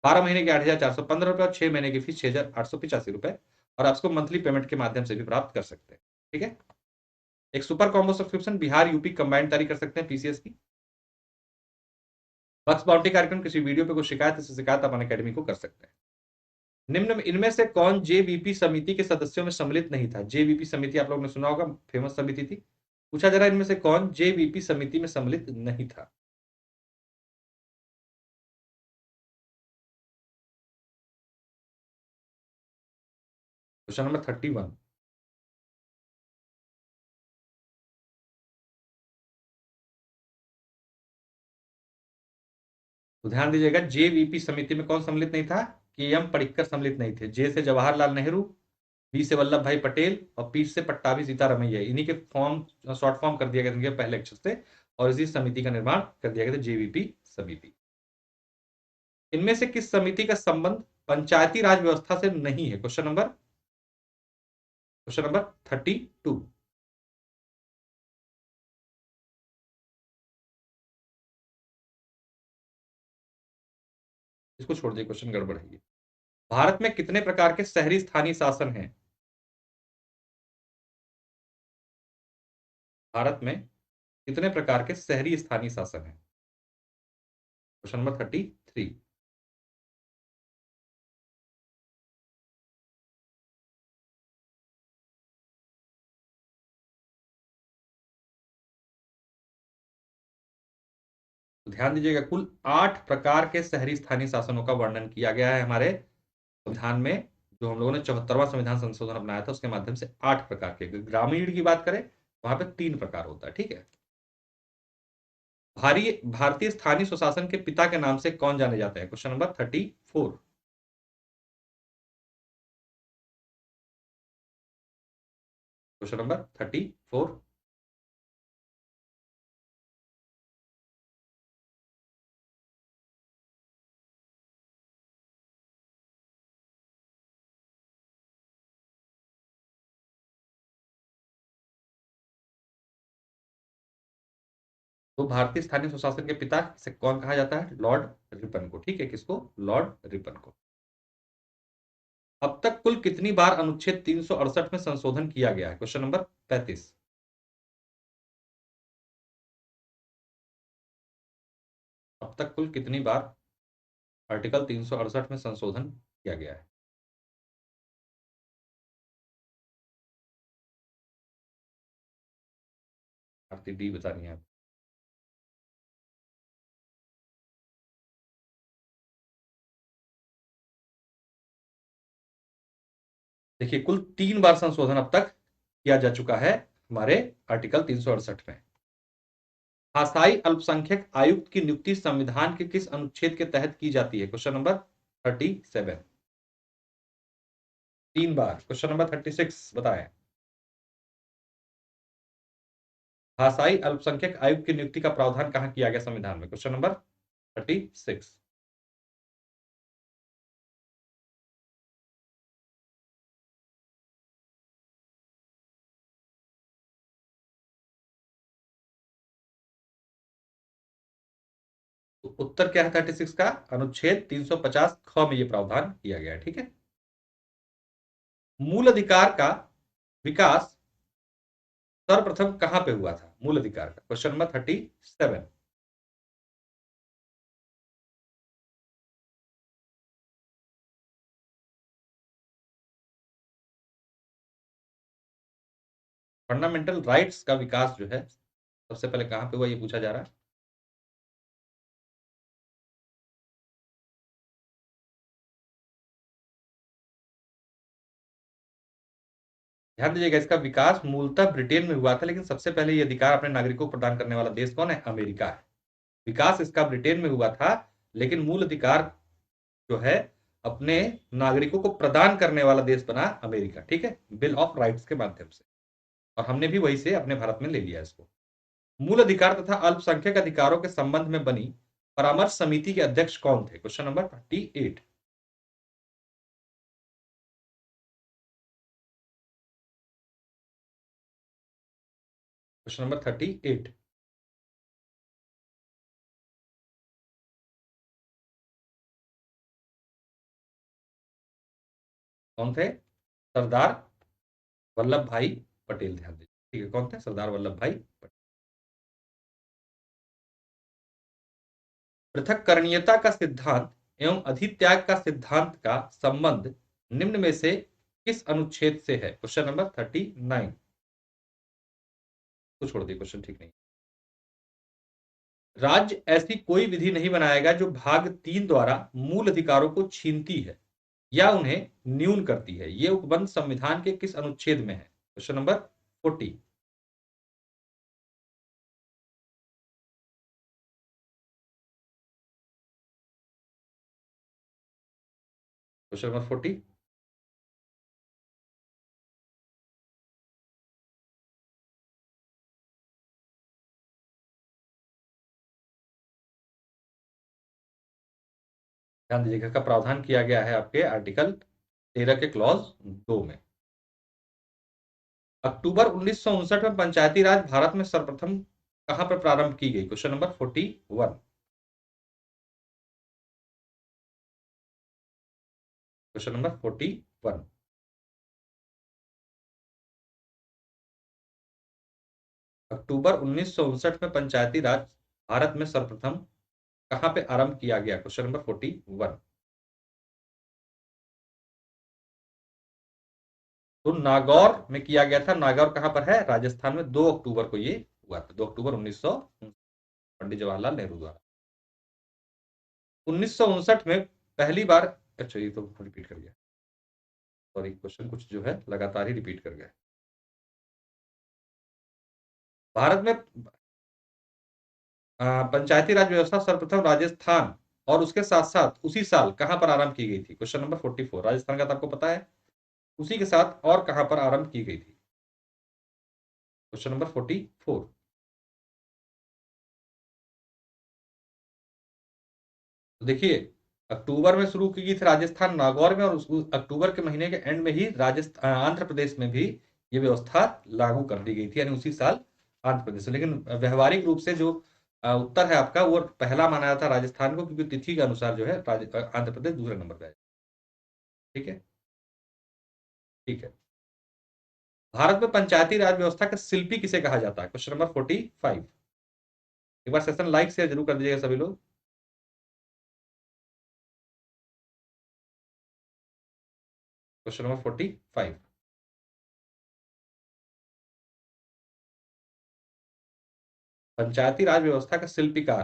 12 महीने की 8,415 रुपए, और 6 महीने की फीस 6,885 रुपए। और आपको मंथली पेमेंट के माध्यम से भी प्राप्त कर सकते हैं। ठीक है, एक super combo subscription Bihar UP combined तारी कर सकते हैं पीसीएस की। बक्स बाउंटी कार्यक्रम, किसी वीडियो पे कोई शिकायत है, शिकायत अपन अकेडमी को कर सकते हैं। निम्न में इनमें से कौन जेवीपी समिति के सदस्यों में सम्मिलित नहीं था? जेवीपी समिति आप लोगों ने सुना होगा, फेमस समिति थी। पूछा जा रहा है इनमें से कौन जेवीपी समिति में सम्मिलित नहीं था? Question number 31। तो ध्यान दीजिएगा, जेवीपी समिति में कौन सम्मिलित नहीं था? के एम पडिक्कर सम्मिलित नहीं थे। जे से जवाहरलाल नेहरू, बी से वल्लभ भाई पटेल, और पी से पट्टाभी सीतारमैया। इन्हीं के फॉर्म शॉर्ट फॉर्म कर दिया गया इनके पहले अक्षर से, और इसी समिति का निर्माण कर दिया गया था, जेवीपी समिति। इनमें से किस समिति का संबंध पंचायती राज व्यवस्था से नहीं है? Question number 32। इसको छोड़ दिए, क्वेश्चन गड़बड़ है ये। भारत में कितने प्रकार के शहरी स्थानीय शासन हैं? भारत में कितने प्रकार के शहरी स्थानीय शासन हैं? Question number 33। तो ध्यान दीजिएगा, कुल 8 प्रकार के शहरी स्थानीय शासनों का वर्णन किया गया है हमारे संविधान में। जो हम लोगों ने 74वां संविधान संशोधन अपनाया था, उसके माध्यम से 8 प्रकार के। ग्रामीण की बात करें वहां पे 3 प्रकार होता है। ठीक है, भारतीय स्थानीय स्वशासन के पिता के नाम से कौन जाने जाते हैं? Question number 34। Question number 34। तो भारतीय स्थानीय स्वशासन के पिता से कौन कहा जाता है? लॉर्ड रिपन को। ठीक है, किसको? लॉर्ड रिपन को। अब तक कुल कितनी बार अनुच्छेद 368 में संशोधन किया गया है? Question number 35। अब तक कुल कितनी बार आर्टिकल 368 में संशोधन किया गया है? आरती डी बतानी है। देखिए, कुल 3 बार संशोधन अब तक किया जा चुका है हमारे आर्टिकल 368 में। भाषाई अल्पसंख्यक आयुक्त की नियुक्ति संविधान के किस अनुच्छेद के तहत की जाती है? Question number 37। 3 बार। क्वेश्चन नंबर 36 बताएं। भाषाई अल्पसंख्यक आयुक्त की नियुक्ति का प्रावधान कहां किया गया संविधान में? Question number 36। तो उत्तर क्या है 36 का? अनुच्छेद 350 ख में यह प्रावधान किया गया है। ठीक है, मूल अधिकार का विकास सर्वप्रथम कहां पे हुआ था? मूल अधिकार का। Question number 37। फंडामेंटल राइट्स का विकास जो है सबसे पहले कहां पे हुआ, ये पूछा जा रहा है। ध्यान दीजिएगा, इसका विकास मूलतः ब्रिटेन में हुआ था, लेकिन सबसे पहले ये अधिकार अपने नागरिकों को प्रदान करने वाला देश कौन है? अमेरिका है। विकास इसका ब्रिटेन में हुआ था, लेकिन मूल अधिकार जो है अपने नागरिकों को प्रदान करने वाला देश बना अमेरिका। ठीक है, बिल ऑफ राइट्स के माध्यम से, और हमने भी वही से अपने भारत में ले लिया इसको। मूल अधिकार तथा अल्पसंख्यक अधिकारों के संबंध में बनी परामर्श समिति के अध्यक्ष कौन थे? Question number 38। Question number 38। कौन थे? सरदार वल्लभ भाई पटेल। ध्यान दीजिए, ठीक है, कौन थे? सरदार वल्लभ भाई पटेल। पृथक्करणीयता का सिद्धांत एवं अधित्याग का सिद्धांत का संबंध निम्न में से किस अनुच्छेद से है? Question number 39। तो छोड़ दिए, क्वेश्चन ठीक नहीं। राज्य ऐसी कोई विधि नहीं बनाएगा जो भाग 3 द्वारा मूल अधिकारों को छीनती है या उन्हें न्यून करती है। ये उपबंध संविधान के किस अनुच्छेद में है? Question number 40। Question number 40। ध्यान दीजिएगा, का प्रावधान किया गया है आपके आर्टिकल 13 के क्लॉज 2 में। अक्टूबर 1959 में पंचायती राज भारत में सर्वप्रथम कहां पर प्रारंभ की गई? Question number 41। Question number 41। अक्टूबर 1959 में पंचायती राज भारत में सर्वप्रथम कहां पे आरंभ किया गया? Question number 41। तो नागौर में किया गया था। नागौर कहां पर है? राजस्थान में। 2 अक्टूबर को ये हुआ था, 2 अक्टूबर 1900, पंडित जवाहरलाल नेहरू द्वारा। 1959 में पहली बार, अच्छा ये तो रिपीट कर गया, सॉरी, क्वेश्चन कुछ जो है लगातार ही रिपीट कर गया। भारत में पंचायती राज व्यवस्था सर्वप्रथम राजस्थान और उसके साथ साथ उसी साल कहां पर आरंभ की गई थी? Question number 44। राजस्थान का तो आपको पता है, उसी के साथ और कहां पर आरंभ की गई थी? Question number 44। तो देखिए, अक्टूबर में शुरू की गई थी राजस्थान नागौर में, और अक्टूबर के महीने के एंड में ही राजस्थान आंध्र प्रदेश में भी ये व्यवस्था लागू कर दी गई थी, यानी उसी साल आंध्र प्रदेश में। लेकिन व्यवहारिक रूप से जो उत्तर है आपका, वो पहला माना जाता है राजस्थान को, क्योंकि तिथि के अनुसार जो है आंध्र प्रदेश दूसरे नंबर पे है। ठीक है, ठीक है। भारत में पंचायती राज व्यवस्था का शिल्पी किसे कहा जाता है? Question number 45। एक बार सेशन लाइक शेयर जरूर कर दीजिएगा सभी लोग। Question number 45। पंचायती राज व्यवस्था का शिल्पीकार।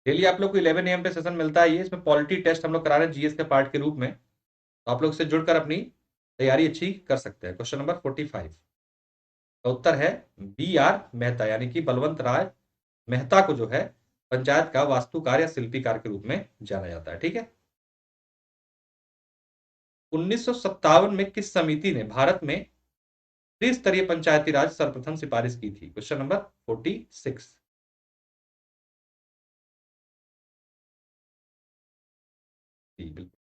डेली आप लोग को 11 AM पे सेशन मिलता है, ये इसमें पॉलिटी टेस्ट हम लोग करा रहे हैं जीएस के पार्ट के रूप में, तो आप लोग से जुड़कर अपनी तैयारी अच्छी कर सकते हैं। क्वेश्चन नंबर 45 का उत्तर है BR मेहता, यानी कि बलवंत राय मेहता को जो है पंचायत का वास्तुकार या शिल्पीकार के रूप में जाना जाता है। ठीक है। 1957 में किस समिति ने भारत में त्रिस्तरीय पंचायती राज सर्वप्रथम सिफारिश की थी? Question number 46। जी बिल्कुल।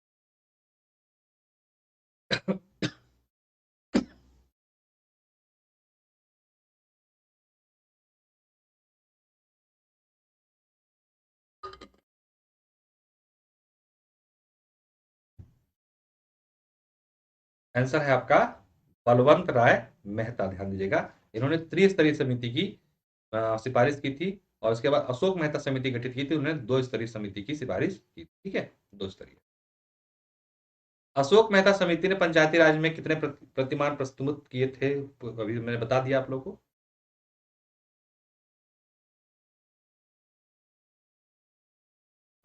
आंसर है आपका बलवंत राय मेहता। ध्यान दीजिएगा, इन्होंने त्रिस्तरीय समिति की सिफारिश की थी, और उसके बाद अशोक मेहता समिति गठित की थी, उन्होंने 2 स्तरीय समिति की सिफारिश की। ठीक है, 2 स्तरीय। अशोक मेहता समिति ने पंचायती राज में कितने प्रतिमान प्रस्तुत किए थे, अभी मैंने बता दिया आप लोगों को।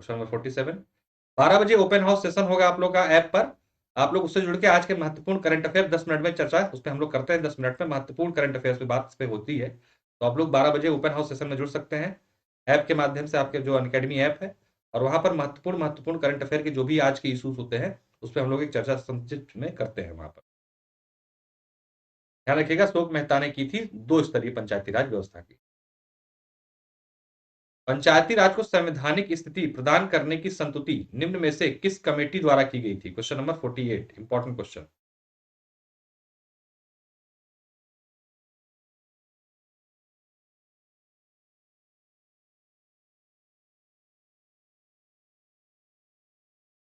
Question number 47। 12 बजे ओपन हाउस सेशन होगा आप लोग का ऐप पर। आप लोग उससे जुड़ के आज के महत्वपूर्ण करंट अफेयर 10 मिनट में चर्चा उसमें हम लोग करते हैं। 10 मिनट में महत्वपूर्ण करंट अफेयर पे बात पे होती है। तो आप लोग 12 बजे ओपन हाउस सेशन में जुड़ सकते हैं ऐप के माध्यम से, आपके जो अनअकैडमी ऐप है। और वहां पर महत्वपूर्ण महत्वपूर्ण करंट अफेयर के जो भी आज के इश्यूज होते हैं उस पर हम लोग एक चर्चा संक्षिप्त में करते हैं वहां पर। ध्यान रखिएगा, अशोक मेहता ने की थी 2 स्तरीय पंचायती राज व्यवस्था की। पंचायती राज को संवैधानिक स्थिति प्रदान करने की संतुति निम्न में से किस कमेटी द्वारा की गई थी। Question number 48, important question.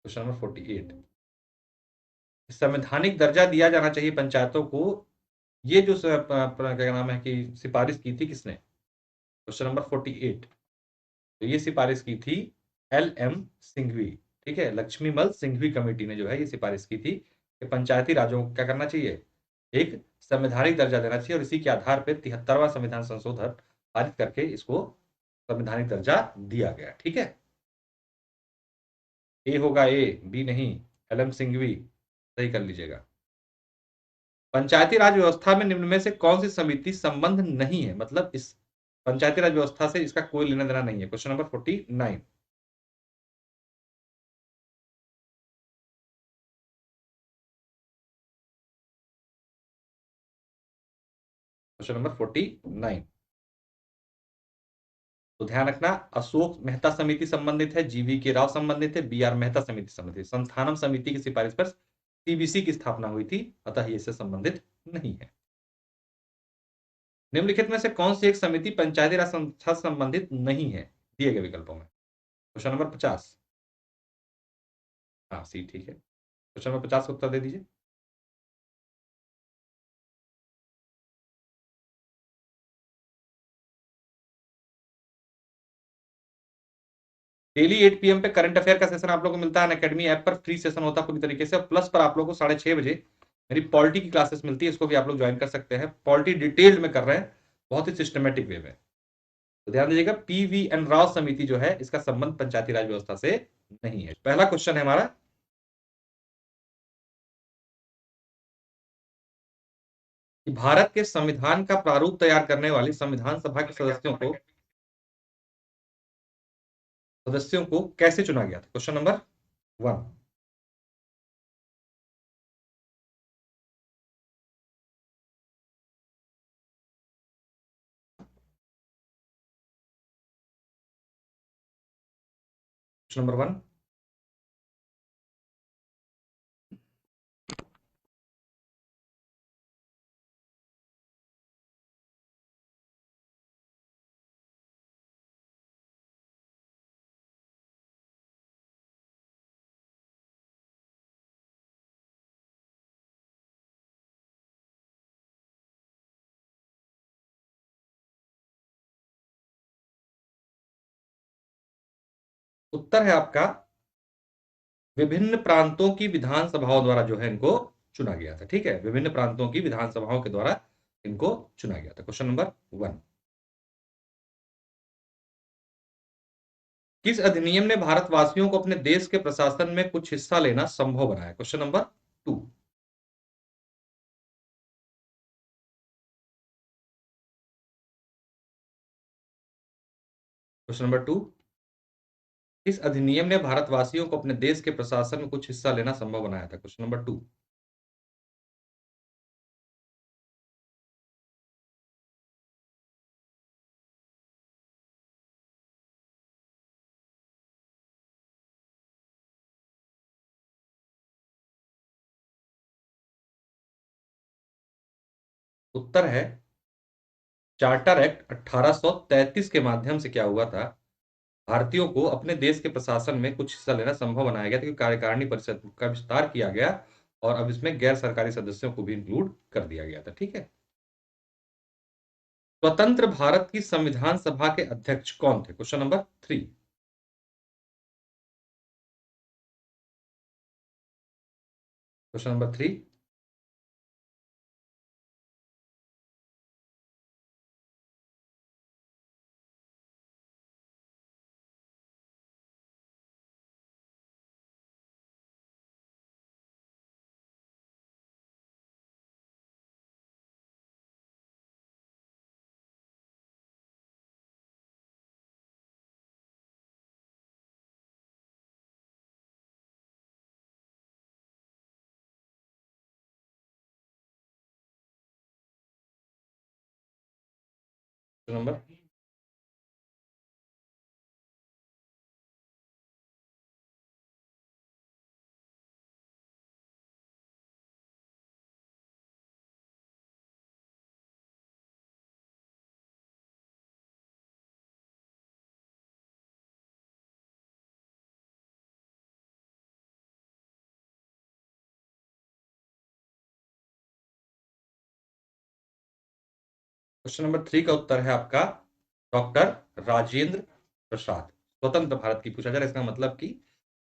Question number 48। संवैधानिक दर्जा दिया जाना चाहिए पंचायतों को, ये जो क्या नाम है कि सिफारिश की थी किसने। Question number 48। तो ये सिफारिश की थी LM सिंघवी। ठीक है, लक्ष्मीमल सिंघवी कमेटी ने जो है ये सिफारिश की थी कि पंचायती राजों को क्या करना चाहिए, एक संवैधानिक दर्जा देना चाहिए। और इसी के आधार पर 73वां संविधान संशोधन पारित करके इसको संवैधानिक दर्जा दिया गया। ठीक है, ए होगा, ए बी नहीं, LM सिंघवी सही कर लीजिएगा। पंचायती राज व्यवस्था में निम्न में से कौन सी समिति संबंध नहीं है, मतलब इस पंचायती राज व्यवस्था से इसका कोई लेना देना नहीं है। Question number 49। Question number 49। तो ध्यान रखना, अशोक मेहता समिति संबंधित है, GV के राव संबंधित है, BR मेहता समिति संबंधित है। संस्थानम समिति की सिफारिश पर CBC की स्थापना हुई थी, अतः ये इससे संबंधित नहीं है। निम्नलिखित में से कौन सी एक समिति पंचायती राज संस्था संबंधित नहीं है दिए गए विकल्पों में। Question number 50। हाँ, सी ठीक है। क्वेश्चन नंबर 50 का उत्तर दे दीजिए। डेली 8 PM पे करंट अफेयर का सेशन आप लोगों को मिलता है अनअकैडमी ऐप पर, फ्री सेशन होता है पूरी तरीके से। प्लस पर आप लोगों को 6:30 बजे मेरी पॉलिटी की क्लासेस मिलती है, इसको भी आप लोग ज्वाइन कर सकते हैं। पॉलिटी डिटेल्ड में कर रहे हैं, बहुत ही सिस्टमेटिक वे में। तो ध्यान दीजिएगा, PVN राव समिति जो है इसका संबंध पंचायती राज व्यवस्था से नहीं है। पहला क्वेश्चन है हमारा, कि भारत के संविधान का प्रारूप तैयार करने वाली संविधान सभा के सदस्यों को कैसे चुना गया था। Question number 1। Question number 1। उत्तर है आपका, विभिन्न प्रांतों की विधानसभाओं द्वारा जो है इनको चुना गया था। ठीक है, विभिन्न प्रांतों की विधानसभाओं के द्वारा इनको चुना गया था। Question number 1। किस अधिनियम ने भारतवासियों को अपने देश के प्रशासन में कुछ हिस्सा लेना संभव बनाया। Question number 2। Question number 2। किस अधिनियम ने भारतवासियों को अपने देश के प्रशासन में कुछ हिस्सा लेना संभव बनाया था। Question number 2। उत्तर है, चार्टर एक्ट 1833 के माध्यम से क्या हुआ था, भारतीयों को अपने देश के प्रशासन में कुछ हिस्सा लेना संभव बनाया गया था, क्योंकि कार्यकारिणी परिषद का विस्तार किया गया और अब इसमें गैर सरकारी सदस्यों को भी इंक्लूड कर दिया गया था। ठीक है, स्वतंत्र भारत की संविधान सभा के अध्यक्ष कौन थे। Question number 3। Question number 3। Number question number 3 का उत्तर है आपका डॉक्टर राजेंद्र प्रसाद। स्वतंत्र भारत की पूछा जा रहा है, इसका मतलब कि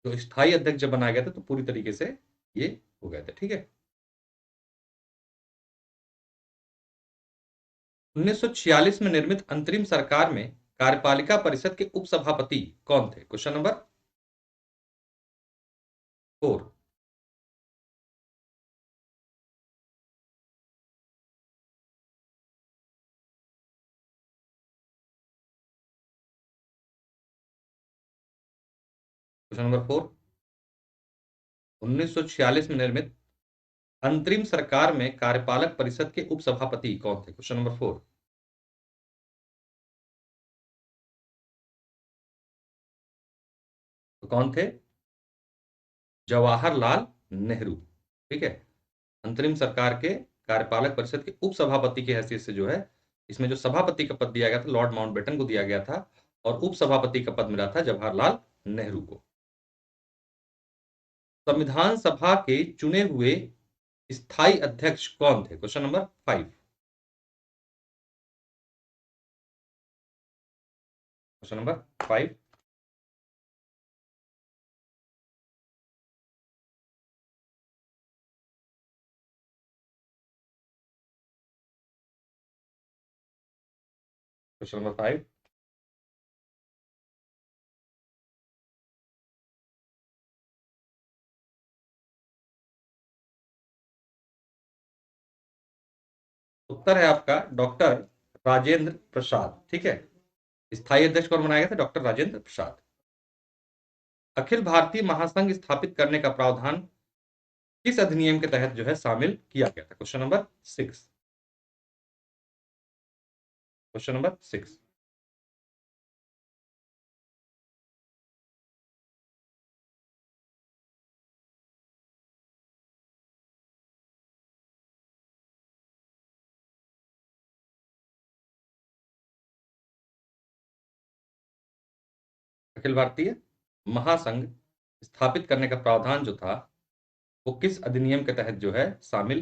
जो स्थायी अध्यक्ष जब बनाया गया था तो पूरी तरीके से ये हो गए थे। ठीक है। 1946 में निर्मित अंतरिम सरकार में कार्यपालिका परिषद के उपसभापति कौन थे? Question number 4। Question number 4। 1946 में निर्मित अंतरिम सरकार में कार्यपालक परिषद के उपसभापति कौन थे? Question number 4। तो कौन थे? जवाहरलाल नेहरू। ठीक है। अंतरिम सरकार के कार्यपालक परिषद के उपसभापति की हैसियत से जो है, इसमें जो सभापति का पद दिया गया था लॉर्ड माउंटबेटन को दिया गया था और उपसभापति का पद मिला था जवाहरलाल नेहरू को। संविधान सभा के चुने हुए स्थायी अध्यक्ष कौन थे? Question number 5। Question number 5। Question number 5। उत्तर है आपका डॉक्टर राजेंद्र प्रसाद। ठीक है। स्थायी अध्यक्ष कौन बनाया गया था? डॉक्टर राजेंद्र प्रसाद। अखिल भारतीय महासंघ स्थापित करने का प्रावधान किस अधिनियम के तहत जो है शामिल किया गया था? Question number 6। Question number 6। Akhil Bharatiya महासंघ स्थापित करने का प्रावधान जो था वो किस अधिनियम के तहत जो है शामिल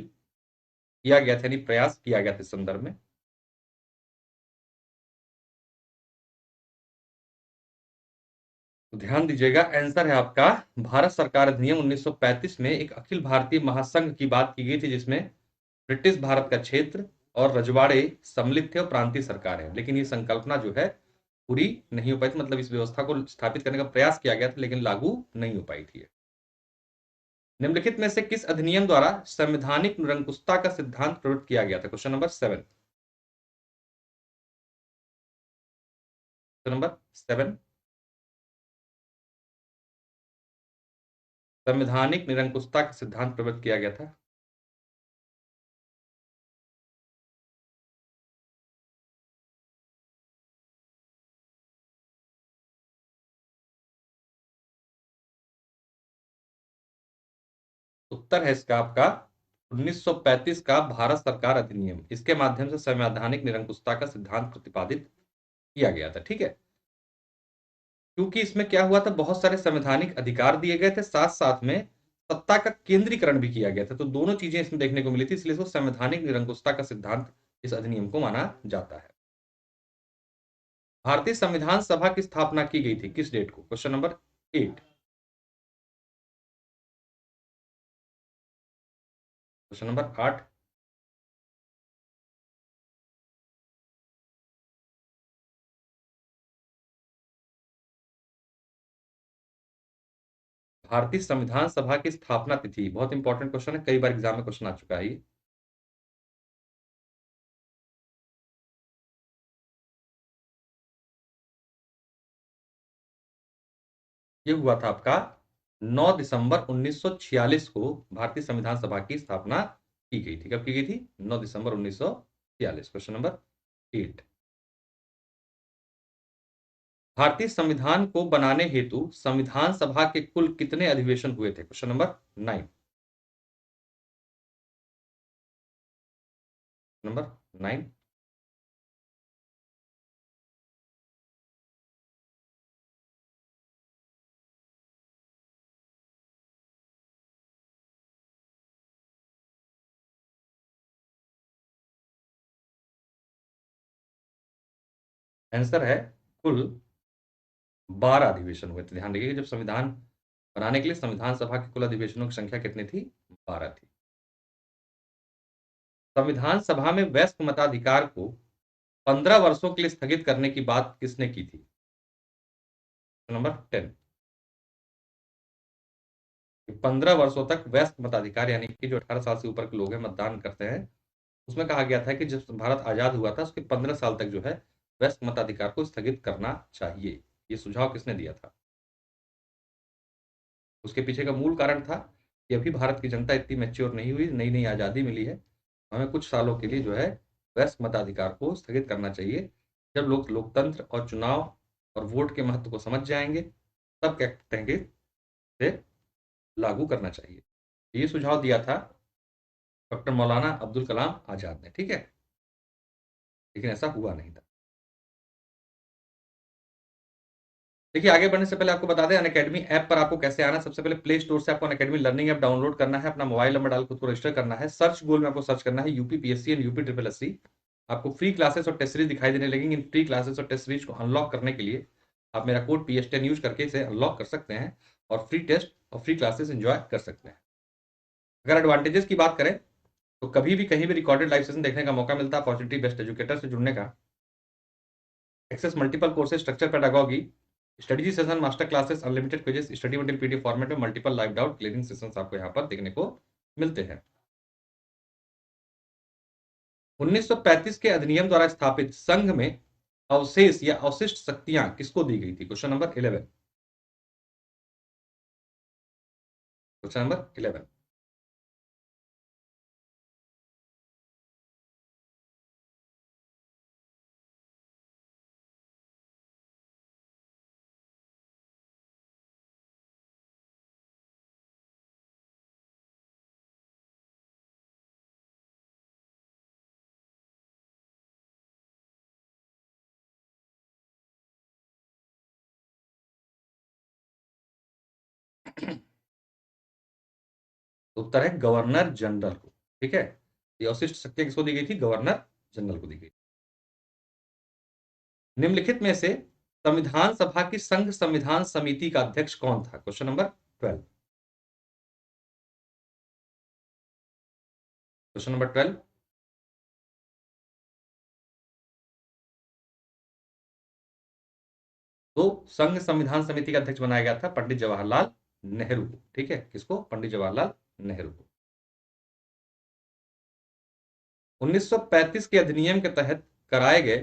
किया गया था, यानी प्रयास किया गया था इस संदर्भ में? तो ध्यान दीजिएगा, आंसर है आपका भारत सरकार अधिनियम 1935 में एक अखिल भारतीय महासंघ की बात की गई थी जिसमें ब्रिटिश भारत का क्षेत्र और रजवाड़े सम्मिलित थे और प्रांतीय सरकार है, लेकिन ये संकल्पना जो है पूरी नहीं हो पाई थी। मतलब इस व्यवस्था को स्थापित करने का प्रयास किया गया था लेकिन लागू नहीं हो पाई थी। निम्नलिखित में से किस अधिनियम द्वारा संवैधानिक निरंकुशता का सिद्धांत प्रवृत्त किया गया था? Question number 7। Question number 7। संवैधानिक निरंकुशता का सिद्धांत प्रवृत्त किया गया था। उत्तर है इसका आपका 1935 का भारत सरकार अधिनियम। इसके माध्यम से संवैधानिक निरंकुशता का सिद्धांत प्रतिपादित किया गया था। ठीक है। क्योंकि इसमें क्या हुआ था, बहुत सारे संवैधानिक अधिकार दिए गए थे, साथ साथ में सत्ता का केंद्रीकरण भी किया गया था, तो दोनों चीजें इसमें देखने को मिली थी, इसलिए इसको संवैधानिक निरंकुशता का सिद्धांत इस अधिनियम को माना जाता है। भारतीय संविधान सभा की स्थापना की गई थी किस डेट को? Question number 8। Question number 8। भारतीय संविधान सभा की स्थापना तिथि, बहुत इंपॉर्टेंट क्वेश्चन है, कई बार एग्जाम में क्वेश्चन आ चुका है ये हुआ था आपका 9 दिसंबर 1946 को भारतीय संविधान सभा की स्थापना की गई थी। कब की गई थी? 9 दिसंबर 1946। Question number 8। भारतीय संविधान को बनाने हेतु संविधान सभा के कुल कितने अधिवेशन हुए थे? Question number 9। नंबर 9। आंसर है कुल 12 अधिवेशन हुए थे। ध्यान रखिए जब संविधान बनाने के लिए संविधान सभा के कुल अधिवेशनों की संख्या कितनी थी? 12 थी। संविधान सभा में वयस्क मताधिकार को 15 वर्षों के लिए स्थगित करने की बात किसने की थी? नंबर 10। 15 वर्षों तक वयस्क मताधिकार यानी कि जो 18 साल से ऊपर के लोग हैं मतदान करते हैं, उसमें कहा गया था कि जब भारत आजाद हुआ था उसके 15 साल तक जो है वयस्क मताधिकार को स्थगित करना चाहिए। ये सुझाव किसने दिया था? उसके पीछे का मूल कारण था कि अभी भारत की जनता इतनी मैच्योर नहीं हुई, नई नई आज़ादी मिली है, हमें कुछ सालों के लिए जो है वयस्क मताधिकार को स्थगित करना चाहिए। जब लोग लोकतंत्र और चुनाव और वोट के महत्व को समझ जाएंगे तब क्या कहेंगे इसे लागू करना चाहिए। ये सुझाव दिया था डॉक्टर मौलाना अब्दुल कलाम आजाद ने, ठीक है, लेकिन ऐसा हुआ नहीं था। देखिए आगे बढ़ने से पहले आपको बता दें अनअकैडमी ऐप पर आपको कैसे आना है। सबसे पहले प्ले स्टोर से आपको अनअकैडमी लर्निंग ऐप डाउनलोड करना है, अपना मोबाइल नंबर डाल खुद को रजिस्टर करना है, सर्च गोल में आपको सर्च करना है UP PSC and UP triple SC. आपको फ्री क्लासेस और टेस्ट सीरीज दिखाई देने लगेंगे। इन फ्री क्लासेस और टेस्ट सीरीज को अनलॉक करने के लिए आप मेरा कोड PS10 यूज करके इसे अनलॉक कर सकते हैं और फ्री टेस्ट और फ्री क्लासेस एंजॉय कर सकते हैं। अगर एडवांटेजेस की बात करें तो कभी भी कहीं भी रिकॉर्डेड लाइव सेशन देखने का मौका मिलता है, अपॉर्चुनिटी बेस्ट एजुकेटर से जुड़ने का, access multiple courses, structure pedagogy, study session, master classes, unlimited quizzes, study material PDF format में, multiple live doubt clearing sessions आपको यहाँ पर देखने को मिलते हैं। 1935 के अधिनियम द्वारा स्थापित संघ में अवशेष या अवशिष्ट शक्तियां किसको दी गई थी? Question number 11। Question number 11। उत्तर है गवर्नर जनरल को, ठीक है। ये अवशिष्ट शक्तियां किसको दी गई थी? गवर्नर जनरल को दी गई। निम्नलिखित में से संविधान सभा की संघ संविधान समिति का अध्यक्ष कौन था? Question number 12। Question number 12। तो संघ संविधान समिति का अध्यक्ष बनाया गया था पंडित जवाहरलाल नेहरू को, ठीक है। किसको? पंडित जवाहरलाल नेहरू को। 1935 के अधिनियम के तहत कराए गए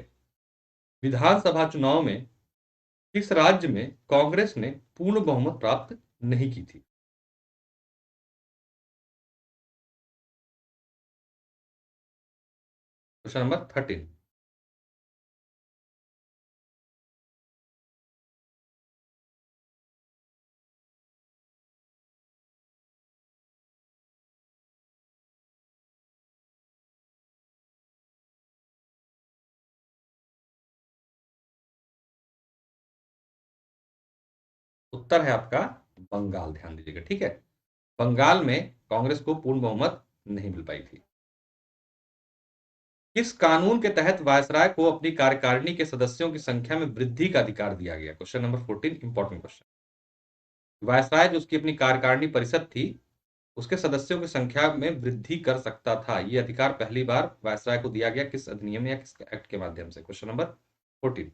विधानसभा चुनाव में किस राज्य में कांग्रेस ने पूर्ण बहुमत प्राप्त नहीं की थी? Question number 13। उत्तर है आपका बंगाल। ध्यान दीजिएगा, ठीक है। बंगाल में कांग्रेस को पूर्ण बहुमत नहीं मिल पाई थी। किस कानून के तहत वायसराय को अपनी कार्यकारिणी के सदस्यों की संख्या में वृद्धि का अधिकार दिया गया? Question number 14, important question. Viceroy जो उसकी अपनी कार्यकारिणी परिषद थी उसके सदस्यों की संख्या में वृद्धि कर सकता था। ये अधिकार पहली बार वायसराय को दिया गया किस अधिनियम या किस एक्ट के माध्यम से? Question number 14।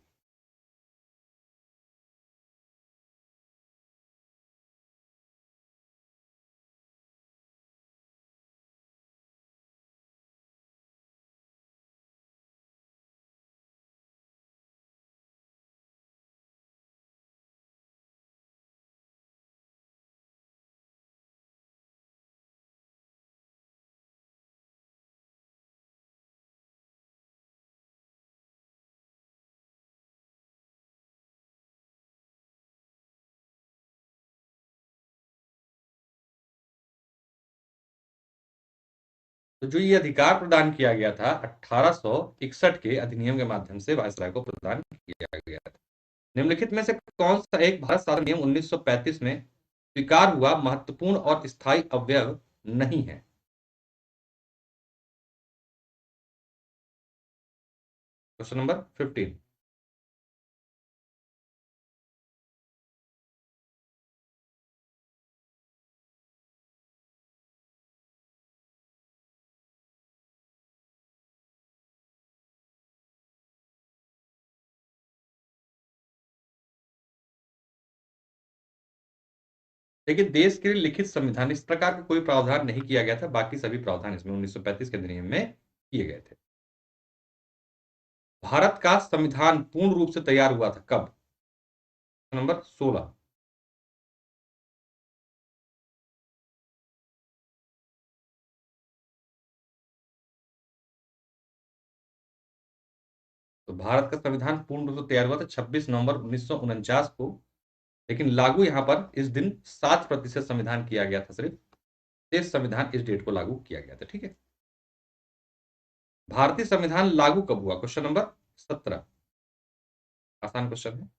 तो जो ये अधिकार प्रदान किया गया था 1861 के अधिनियम के माध्यम से वायसराय को प्रदान किया गया था। निम्नलिखित में से कौन सा एक भारत शासन नियम 1935 में स्वीकार हुआ महत्वपूर्ण और स्थायी अवयव नहीं है? Question number 15। देखिए, देश के लिए लिखित संविधान इस प्रकार का कोई प्रावधान नहीं किया गया था, बाकी सभी प्रावधान इसमें 1935 के अधिनियम में किए गए थे। भारत का संविधान पूर्ण रूप से तैयार हुआ था कब? नंबर 16। तो भारत का संविधान पूर्ण रूप से तैयार हुआ था 26 नवंबर 1949 को, लेकिन लागू यहां पर इस दिन 7% संविधान किया गया था सिर्फ। शेष संविधान इस डेट को लागू किया गया था। ठीक है। भारतीय संविधान लागू कब हुआ? Question number 17। आसान क्वेश्चन है।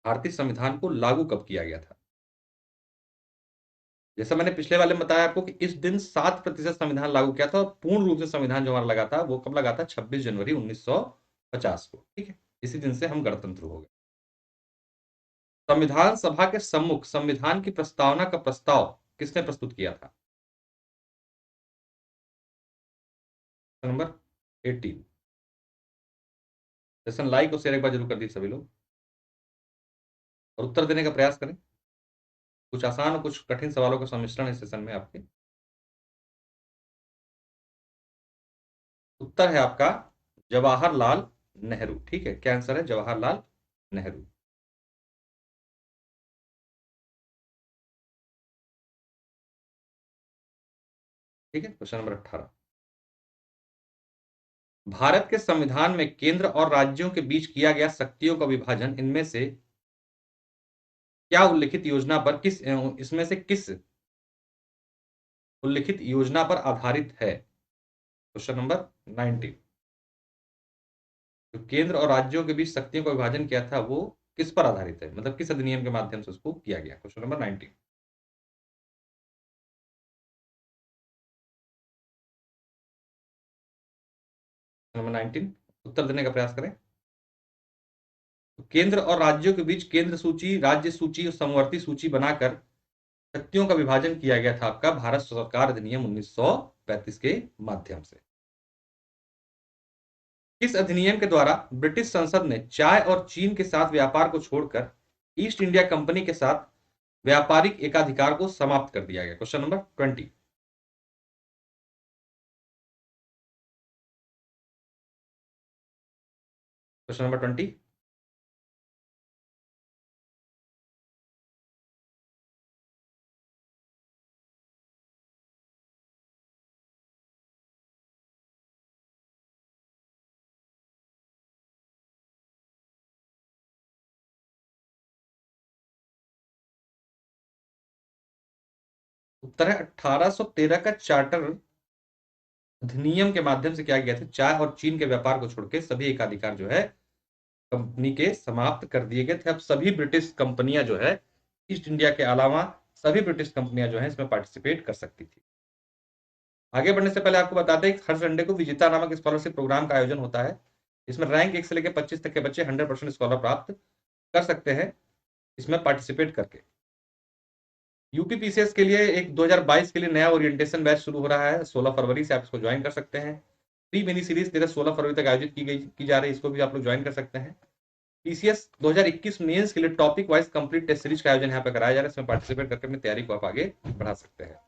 भारतीय संविधान को लागू कब किया गया था? जैसा मैंने पिछले वाले में बताया आपको कि इस दिन 7% संविधान लागू किया था, और पूर्ण रूप से संविधान जो हमारा लगा था वो कब लगा था? 26 जनवरी 1950 को। ठीक है। इसी दिन से हम गणतंत्र हो गए। संविधान सभा के सम्मुख संविधान की प्रस्तावना का प्रस्ताव किसने प्रस्तुत किया था? नंबर 18। सेशन लाइक और शेयर एक बार जरूर कर दीजिए सभी लोग, और उत्तर देने का प्रयास करें। कुछ आसान और कुछ कठिन सवालों का सम्मिश्रण है सेशन में आपके। उत्तर है आपका जवाहरलाल नेहरू। ठीक है, क्या आंसर है? जवाहरलाल नेहरू। ठीक है। Question number 18। भारत के संविधान में केंद्र और राज्यों के बीच किया गया शक्तियों का विभाजन इनमें से क्या उल्लिखित योजना पर किस इसमें से किस उल्लिखित योजना पर आधारित है? Question number 19। जो केंद्र और राज्यों के बीच शक्तियों का विभाजन किया था वो किस पर आधारित है, मतलब किस अधिनियम के माध्यम से उसको किया गया? Question number 19। नंबर 19 उत्तर देने का प्रयास करें। तो केंद्र और राज्यों के बीच केंद्र सूची, राज्य सूची और समवर्ती सूची बनाकर शक्तियों का विभाजन किया गया था आपका भारत सरकार अधिनियम 1935 के माध्यम से। इस अधिनियम के द्वारा ब्रिटिश संसद ने चाय और चीन के साथ व्यापार को छोड़कर ईस्ट इंडिया कंपनी के साथ व्यापारिक एकाधिकार को समाप्त कर दिया गया? Question number 20। Question number 20। 1813 का चार्टर अधिनियम के माध्यम से क्या गया था? चाय और चीन के व्यापार को छोड़ के सभी एकाधिकार जो है कंपनी के समाप्त कर दिए गए थे। अब सभी ब्रिटिश कंपनियां जो है ईस्ट इंडिया के अलावा सभी ब्रिटिश कंपनियां जो है इसमें पार्टिसिपेट कर सकती थी। आगे बढ़ने से पहले आपको बताते हैं कि हर संडे को विजेता नामक स्कॉलरशिप प्रोग्राम का आयोजन होता है। इसमें रैंक 1 से लेकर 25 तक के बच्चे 100% स्कॉलर प्राप्त कर सकते हैं इसमें पार्टिसिपेट करके। यूपी पीसीएस के लिए एक 2022 के लिए नया ओरिएंटेशन बैच शुरू हो रहा है, 16 फरवरी से आप इसको ज्वाइन कर सकते हैं। प्री मिनी सीरीज 16 फरवरी तक आयोजित की जा रही है, इसको भी आप लोग ज्वाइन कर सकते हैं। पीसीएस 2021 मेंस के लिए topic wise complete test series का आयोजन यहाँ पे कराया जा रहा है, इसमें पार्टिसिपेट करके अपनी तैयारी को आप आगे बढ़ा सकते हैं।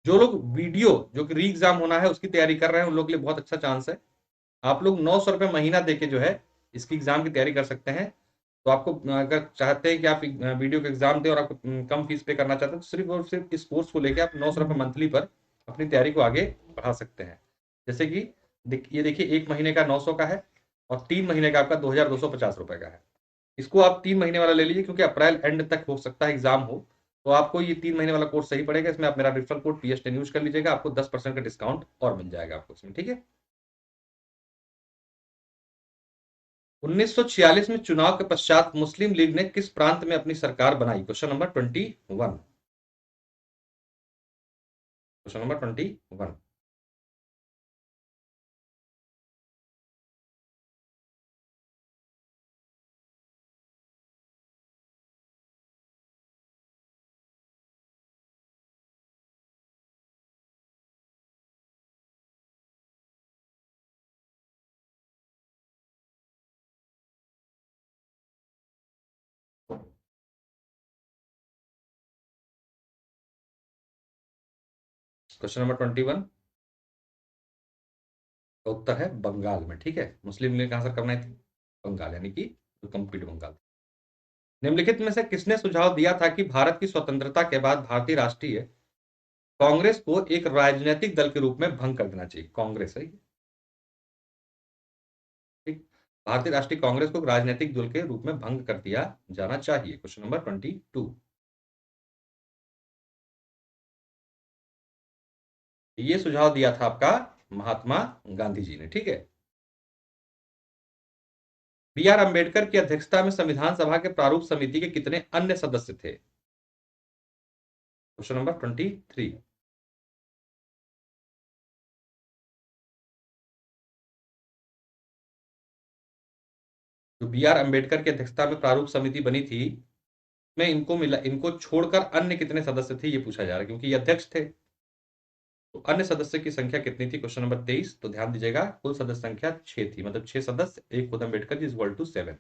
जो लोग वीडियो जो कि री एग्जाम होना है उसकी तैयारी कर रहे हैं, उन लोग के लिए बहुत अच्छा चांस है। आप लोग 900 रुपये महीना देके जो है इसकी एग्जाम की तैयारी कर सकते हैं। तो आपको अगर चाहते हैं कि आप वीडियो का एग्जाम दें और आपको कम फीस पे करना चाहते हैं, तो सिर्फ और सिर्फ इस कोर्स को लेके आप 900 रुपये मंथली पर अपनी तैयारी को आगे बढ़ा सकते हैं। जैसे कि ये देखिए, 1 महीने का 900 का है और 3 महीने का आपका 2250 रुपये का है। इसको आप 3 महीने वाला ले लीजिए, क्योंकि अप्रैल एंड तक हो सकता है एग्जाम हो, तो आपको ये 3 महीने वाला कोर्स सही पड़ेगा। इसमें आप मेरा रेफरल कोड PS10 यूज कर लीजिएगा, आपको 10% का डिस्काउंट और मिल जाएगा आपको इसमें, ठीक है। 1946 में चुनाव के पश्चात मुस्लिम लीग ने किस प्रांत में अपनी सरकार बनाई? Question number 21। Question number 21। Question number 21 का उत्तर है बंगाल में, ठीक है। मुस्लिम लीग कहां सरकार बनाई थी? बंगाल, यानी कि जो कंप्लीट बंगाल। निम्नलिखित में से किसने सुझाव दिया था कि भारत की स्वतंत्रता के बाद भारतीय राष्ट्रीय कांग्रेस को एक राजनीतिक दल के रूप में भंग कर देना चाहिए? कांग्रेस है ये, ठीक। भारतीय राष्ट्रीय कांग्रेस को राजनीतिक दल के रूप में भंग कर दिया जाना चाहिए। Question number 22। ये सुझाव दिया था आपका महात्मा गांधी जी ने, ठीक है। B.R. अम्बेडकर की अध्यक्षता में संविधान सभा के प्रारूप समिति के कितने अन्य सदस्य थे? Question number 23। जो B.R. अम्बेडकर की अध्यक्षता में प्रारूप समिति बनी थी, में इनको छोड़कर अन्य कितने सदस्य थे, ये पूछा जा रहा है, क्योंकि ये अध्यक्ष थे। तो अन्य सदस्य की संख्या कितनी थी? Question number 23। तो ध्यान दीजिएगा, कुल सदस्य संख्या 6 थी, मतलब 6 सदस्य, एक खुद Ambedkar ji, is equal to 7।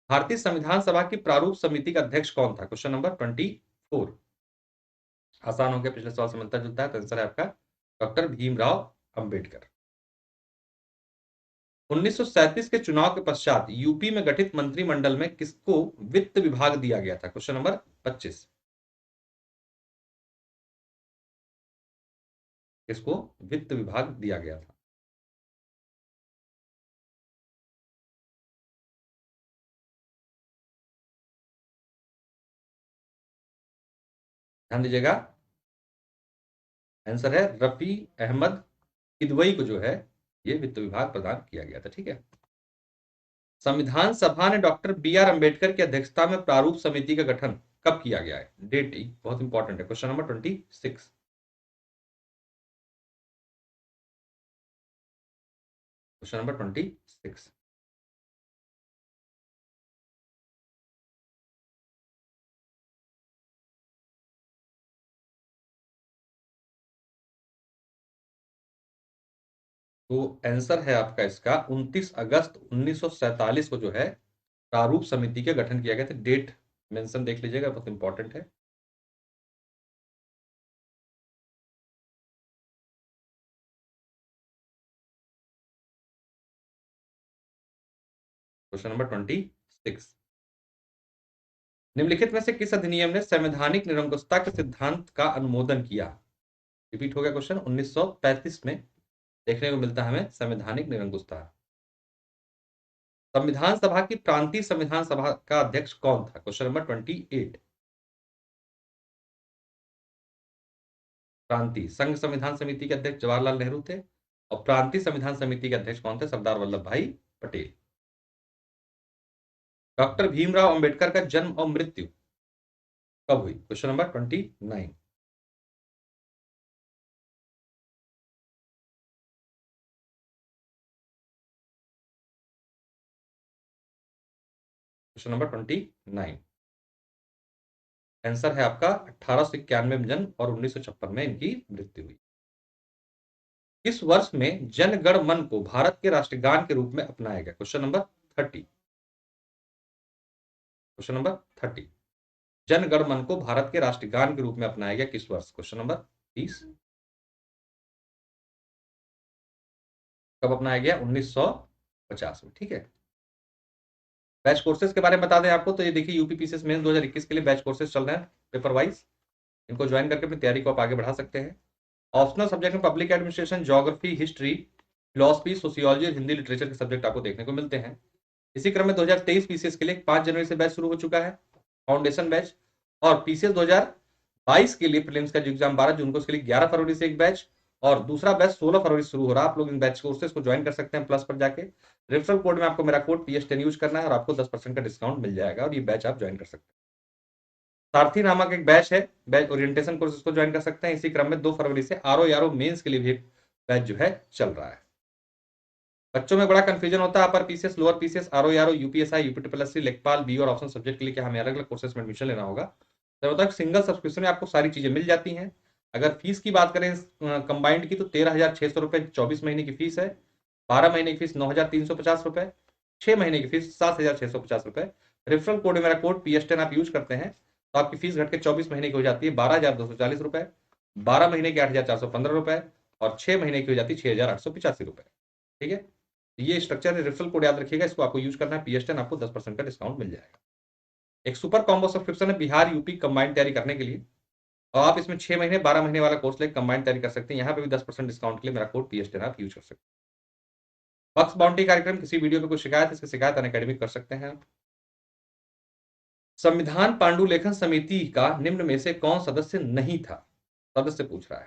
भारतीय संविधान सभा की प्रारूप समिति का अध्यक्ष कौन था? Question number 24। आसान हो गया, पिछले सवाल से मिलता जुलता है, तो आंसर है आपका डॉक्टर भीमराव अंबेडकर। 1937 के चुनाव के पश्चात यूपी में गठित मंत्रिमंडल में किसको वित्त विभाग दिया गया था? Question number 25। किसको वित्त विभाग दिया गया था? ध्यान दीजिएगा, आंसर है रफी अहमद किदवई को जो है ये वित्त विभाग प्रदान किया गया था, ठीक है। संविधान सभा ने डॉक्टर B.R. अम्बेडकर की अध्यक्षता में प्रारूप समिति का गठन कब किया गया है? डेट बहुत इंपॉर्टेंट है। Question number 26। Question number 26। तो आंसर है आपका इसका 29 अगस्त 1947 को जो है प्रारूप समिति के गठन किया गया था। डेट मेंशन देख लीजिएगा, बहुत इंपॉर्टेंट है। Question number 26। निम्नलिखित में से किस अधिनियम ने संवैधानिक निरंकुशता के सिद्धांत का अनुमोदन किया? रिपीट हो गया क्वेश्चन, 1935 में देखने को मिलता है हमें संवैधानिक निरंकुशता। संविधान सभा की प्रांतीय संविधान सभा का अध्यक्ष कौन था? Question number 28। प्रांतीय संघ संविधान समिति के अध्यक्ष जवाहरलाल नेहरू थे, और प्रांतीय संविधान समिति के अध्यक्ष कौन थे? सरदार वल्लभ भाई पटेल। डॉक्टर भीमराव अंबेडकर का जन्म और मृत्यु कब हुई? Question number 29। Question number 29। Answer है आपका 1891 में जन्म और 1956 में इनकी मृत्यु हुई। किस वर्ष में जन गण मन को भारत के राष्ट्रगान के रूप में अपनाया गया? Question number 30। Question number 30, Jana Gana मन को भारत के राष्ट्रगान के रूप में अपनाया गया किस वर्ष? क्वेश्चन नंबर 30, कब अपनाया गया? 1950 में। ठीक है। बैच कोर्सेज के बारे में बता दें आपको, तो ये देखिए यूपीपीसीएस मेंस 2021 के लिए बैच कोर्सेज चल रहे हैं पेपर वाइज। इनको ज्वाइन करके अपनी तैयारी को आप आगे बढ़ा सकते हैं। ऑप्शनल सब्जेक्ट में public administration, geography, history, philosophy, sociology और हिंदी लिटरेचर के सब्जेक्ट आपको देखने को मिलते हैं। इसी क्रम में 2023 पीसीएस के लिए 5 जनवरी से बैच शुरू हो चुका है, फाउंडेशन बैच। और पीसीएस 2022 के लिए प्रीलिम्स का जो एग्जाम 12 जून को, उसके लिए 11 फरवरी से एक बैच और दूसरा बैच 16 फरवरी से शुरू हो रहा है। आप लोग इन बैच कोर्सेज को ज्वाइन कर सकते हैं प्लस पर जाके। रेफरल कोड में आपको मेरा कोड PS10 यूज करना है और आपको 10% का डिस्काउंट मिल जाएगा और ये बैच आप ज्वाइन कर सकते हैं। सारथी नामक एक बैच है, बैच ओरिएंटेशन कोर्स, को ज्वाइन कर सकते हैं। इसी क्रम में 2 फरवरी से आरओ मेंस के लिए भी बैच जो है चल रहा है। बच्चों में बड़ा कंफ्यूजन होता है upper PCS, lower PCS, RO, UPSI, UP triple लेखपाल, बी और ऑप्शन सब्जेक्ट के लिए क्या हमें अलग अलग कोर्सेज में एडमिशन लेना होगा? तो होता है सिंगल सब्सक्रिप्शन में आपको सारी चीजें मिल जाती हैं। अगर फीस की बात करें कंबाइंड की, तो 13,600 रुपए 24 महीने की फीस है। 12 महीने की फीस 9,350 रुपए, 6 महीने की फीस 7,650 रुपए। रेफरल कोड में मेरा कोड PS10 आप यूज करते हैं तो आपकी फीस घट के 24 महीने की हो जाती है 12,240 रुपए, 12 महीने की 8,415 रुपए और 6 महीने की हो जाती है 6,885 रुपए। ठीक है। ये स्ट्रक्चर है, रेफरल कोड याद रखिएगा, इसको आपको यूज करना है। PS10 आपको 10% का डिस्काउंट मिल जाएगा। एक सुपर कॉम्बो सब्सक्रिप्शन है बिहार यूपी कंबाइंड तैयारी करने के लिए, और आप इसमें 6 महीने 12 महीने वाला कोर्स लेकर कंबाइंड तैयारी कर सकते हैं। यहाँ पे भी 10% डिस्काउंट के लिए मेरा कोड PS10 आप यूज कर सकते हैं। बक्स बाउंड्री कार्यक्रम, किसी वीडियो में कोई शिकायत, इसकी शिकायत अनअकैडमी कर सकते हैं। संविधान पांडुलेखन समिति का निम्न में से कौन सदस्य नहीं था? सदस्य पूछ रहा है।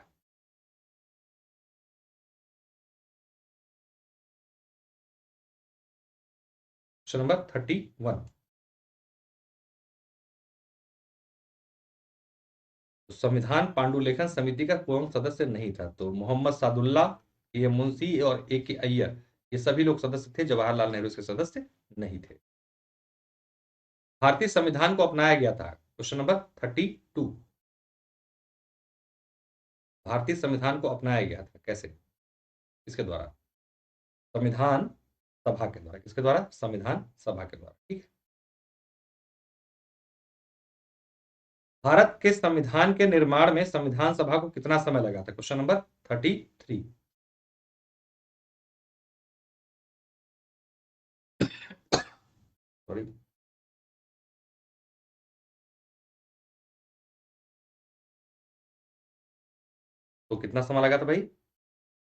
क्वेश्चन नंबर 31, संविधान पांडुलेखन समिति का कौन सदस्य नहीं था? तो मोहम्मद सादुल्ला, ये मुंशी और AK अय्यर, ये सभी लोग सदस्य थे। जवाहरलाल नेहरू इसके सदस्य नहीं थे। भारतीय संविधान को अपनाया गया था। क्वेश्चन नंबर 32, भारतीय संविधान को अपनाया गया था कैसे, किसके द्वारा? संविधान सभा के द्वारा। किसके द्वारा? संविधान सभा के द्वारा। ठीक है। भारत के संविधान के निर्माण में संविधान सभा को कितना समय लगा था? क्वेश्चन नंबर 33, सॉरी, तो कितना समय लगा था भाई?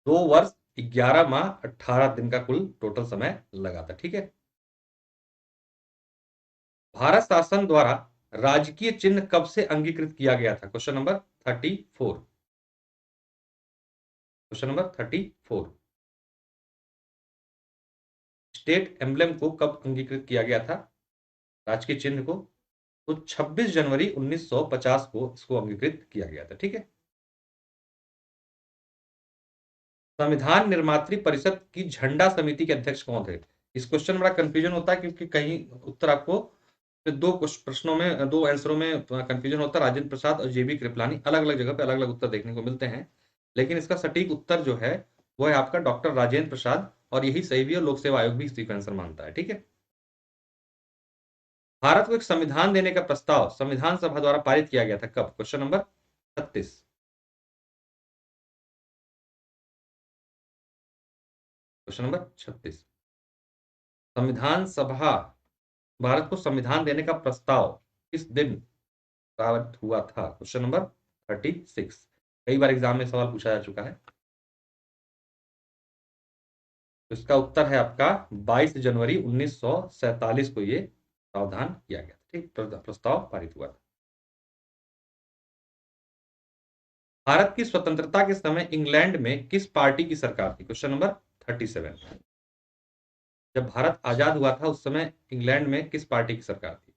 2 वर्ष 11 माह 18 दिन का कुल टोटल समय लगा था। ठीक है। भारत शासन द्वारा राजकीय चिन्ह कब से अंगीकृत किया गया था? Question number 34, question number 34, state emblem को कब अंगीकृत किया गया था, राजकीय चिन्ह को? तो 26 जनवरी 1950 को इसको अंगीकृत किया गया था। ठीक है। संविधान निर्मात्री परिषद की झंडा समिति के अध्यक्ष कौन थे? इस क्वेश्चन में बड़ा कंफ्यूजन होता है क्योंकि कहीं उत्तर आपको दो प्रश्नों में, दो आंसरों में कंफ्यूजन होता है। राजेंद्र प्रसाद और JB कृपलानी, अलग अलग जगह पे अलग अलग उत्तर देखने को मिलते हैं, लेकिन इसका सटीक उत्तर जो है वो है आपका डॉक्टर राजेंद्र प्रसाद, और यही सही भी है। लोक सेवा आयोग भी इसी को आंसर मानता है। ठीक है। भारत को एक संविधान देने का प्रस्ताव संविधान सभा द्वारा पारित किया गया था कब? क्वेश्चन नंबर 36, क्वेश्चन नंबर 36, संविधान सभा, भारत को संविधान देने का प्रस्ताव किस दिन पारित हुआ था? क्वेश्चन नंबर 36, कई बार एग्जाम में सवाल पूछा जा चुका है। तो इसका उत्तर है आपका 22 जनवरी 1947 को ये प्रावधान किया गया था। ठीक, प्रस्ताव पारित हुआ था। भारत की स्वतंत्रता के समय इंग्लैंड में किस पार्टी की सरकार थी? क्वेश्चन नंबर 37, जब भारत आजाद हुआ था उस समय इंग्लैंड में किस पार्टी की सरकार थी?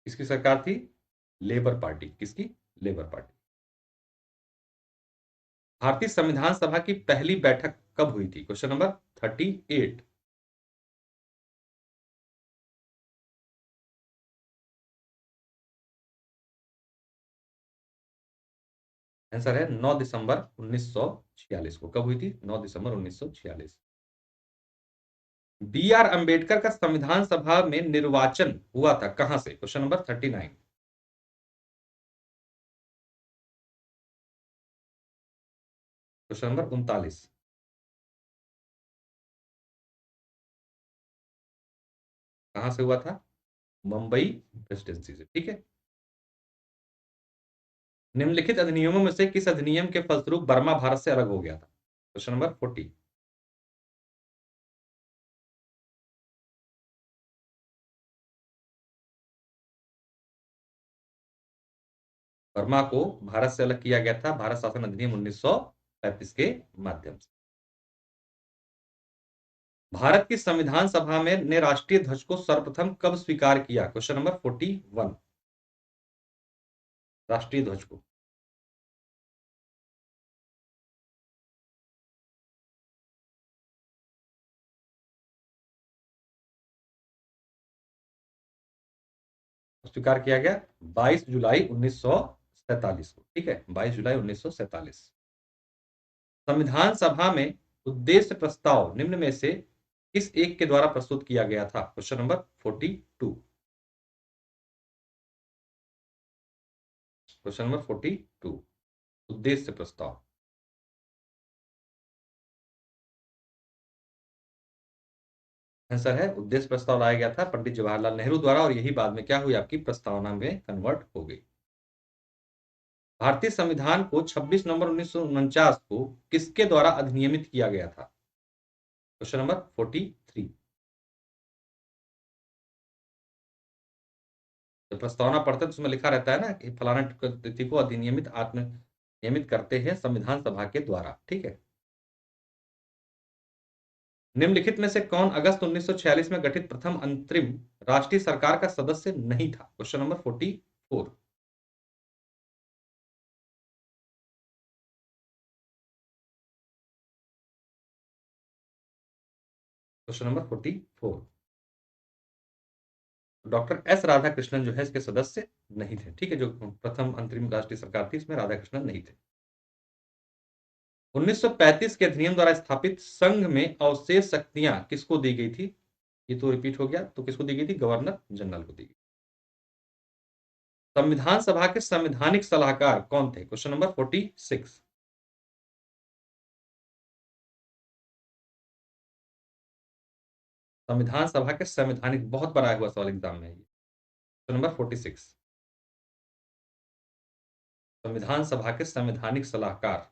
किसकी सरकार थी? Labour Party. किसकी? Labour Party. भारतीय संविधान सभा की पहली बैठक कब हुई थी? Question number 38। आंसर है 9 दिसंबर 1946 को। कब हुई थी? 9 दिसंबर 1946। बी आर अंबेडकर का संविधान सभा में निर्वाचन हुआ था कहां से? Question number 39। क्वेश्चन नंबर 39 कहां से हुआ था? मुंबई प्रेसिडेंसी से। ठीक है। निम्नलिखित अधिनियमों में से किस अधिनियम के फलस्वरूप बर्मा भारत से अलग हो गया था? Question number 40। बर्मा को भारत से अलग किया गया था भारत शासन अधिनियम 1935 के माध्यम से। भारत की संविधान सभा में ने राष्ट्रीय ध्वज को सर्वप्रथम कब स्वीकार किया? Question number 41। राष्ट्रीय ध्वज को स्वीकार किया गया 22 जुलाई 1947 को। ठीक है, 22 जुलाई 1947। संविधान सभा में उद्देश्य प्रस्ताव निम्न में से किस एक के द्वारा प्रस्तुत किया गया था? Question number 42। क्वेश्चन नंबर 42 उद्देश्य प्रस्ताव। आंसर है उद्देश्य प्रस्ताव लाया गया था पंडित जवाहरलाल नेहरू द्वारा और यही बाद में क्या हुई? आपकी प्रस्तावना में कन्वर्ट हो गई। भारतीय संविधान को 26 नवंबर 1949 को किसके द्वारा अधिनियमित किया गया था? Question number 43। जब प्रस्तावना पढ़ते हैं तो उसमें लिखा रहता है ना कि फलाना तिथि को अधिनियमित आत्म नियमित करते हैं संविधान सभा के द्वारा। ठीक है। निम्नलिखित में से कौन अगस्त 1946 में गठित प्रथम अंतरिम राष्ट्रीय सरकार का सदस्य नहीं था? Question number 44। Question number 44। Doctor S Radhakrishnan जो है इसके सदस्य नहीं थे। ठीक है, जो प्रथम अंतरिम राष्ट्रीय सरकार थी इसमें राधाकृष्णन नहीं थे। 1935 के अधिनियम द्वारा स्थापित संघ में अवशेष शक्तियां किसको दी गई थी? ये तो रिपीट हो गया, तो किसको दी गई थी? गवर्नर जनरल को दी गई। संविधान सभा के संवैधानिक सलाहकार कौन थे? Question number 46। संविधान सभा के संवैधानिक, बहुत बड़ा हुआ सवाल एग्जाम में। क्वेश्चन नंबर 46 संविधान सभा के संवैधानिक सलाहकार।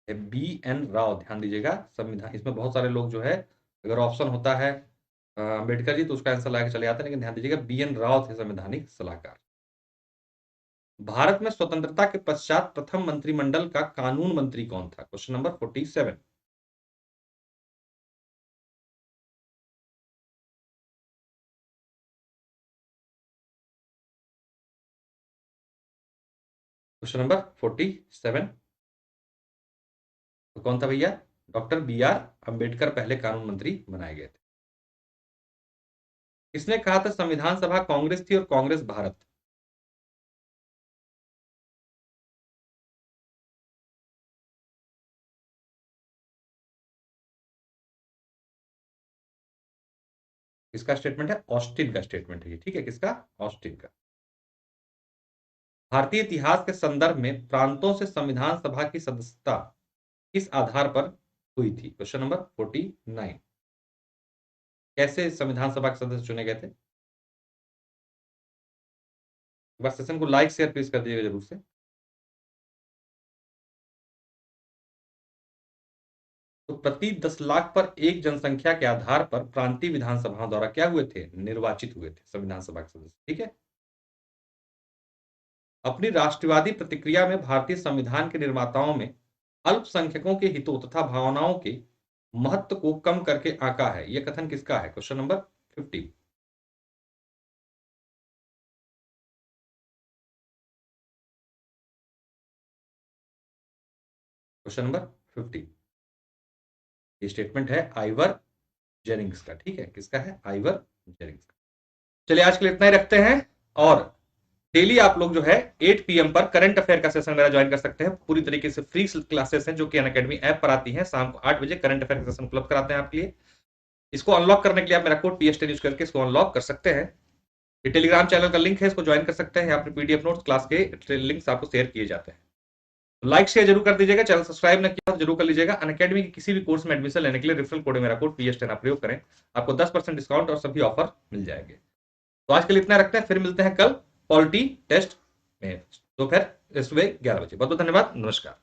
B N Rao. ध्यान दीजिएगा, संविधान इसमें बहुत सारे लोग जो है, अगर ऑप्शन होता है अम्बेडकर जी तो उसका आंसर लाके चले जाते हैं, लेकिन ध्यान दीजिएगा बी एन राव थे संवैधानिक सलाहकार। भारत में स्वतंत्रता के पश्चात प्रथम मंत्रिमंडल का कानून मंत्री कौन था? Question number 47। क्वेश्चन नंबर 47 तो कौन था भैया? डॉक्टर बी आर अंबेडकर पहले कानून मंत्री बनाए गए थे। किसने कहा था संविधान सभा कांग्रेस थी और कांग्रेस भारत? किसका स्टेटमेंट है? ऑस्टिन का स्टेटमेंट है ये। ठीक है, किसका? ऑस्टिन का। भारतीय इतिहास के संदर्भ में प्रांतों से संविधान सभा की सदस्यता किस आधार पर हुई थी? Question number 49। कैसे संविधान सभा के सदस्य चुने गए थे? एक बार सेशन को लाइक शेयर प्लीज कर दीजिएगा जरूर से। तो प्रति 10 लाख पर एक जनसंख्या के आधार पर प्रांतीय विधानसभाओं द्वारा क्या हुए थे? निर्वाचित हुए थे संविधान सभा के सदस्य। ठीक है। अपनी राष्ट्रवादी प्रतिक्रिया में भारतीय संविधान के निर्माताओं में अल्पसंख्यकों के हितों तथा भावनाओं के महत्व को कम करके आंका है, यह कथन किसका है? Question number 50। Question number 50। ये स्टेटमेंट है आइवर जेनिंग्स का, ठीक है, किसका है? आइवर जेनिंग्स का। चलिए आज के लिए इतना ही रखते हैं, और डेली आप लोग जो है 8 PM पर करंट अफेयर का सेशन मेरा ज्वाइन कर सकते हैं। पूरी तरीके से फ्री क्लासेस हैं जो कि अनअकैडमी ऐप पर आती हैं। शाम को 8 बजे करंट अफेयर का सेशन उपलब्ध कराते हैं आपके लिए। इसको अनलॉक करने के लिए आप मेरा कोड PST यूज करके इसको अनलॉक कर सकते हैं। ये टेलीग्राम चैनल का लिंक है, इसको ज्वाइन कर सकते हैं। यहाँ पर PDF नोट्स क्लास के लिंक्स आपको शेयर किए जाते हैं। लाइक शेयर जरूर कर दीजिएगा, चैनल सब्सक्राइब न किया तो जरूर कर लीजिएगा। अनअकैडमी के किसी भी कोर्स में एडमिशन लेने के लिए रेफरल कोड मेरा कोड PST आप प्रयोग करें, आपको 10% डिस्काउंट और सभी ऑफर मिल जाएंगे। तो आज के लिए इतना रखते हैं, फिर मिलते हैं कल पॉलिटी टेस्ट में दोपहर सुबह 11 बजे। बहुत बहुत धन्यवाद, नमस्कार।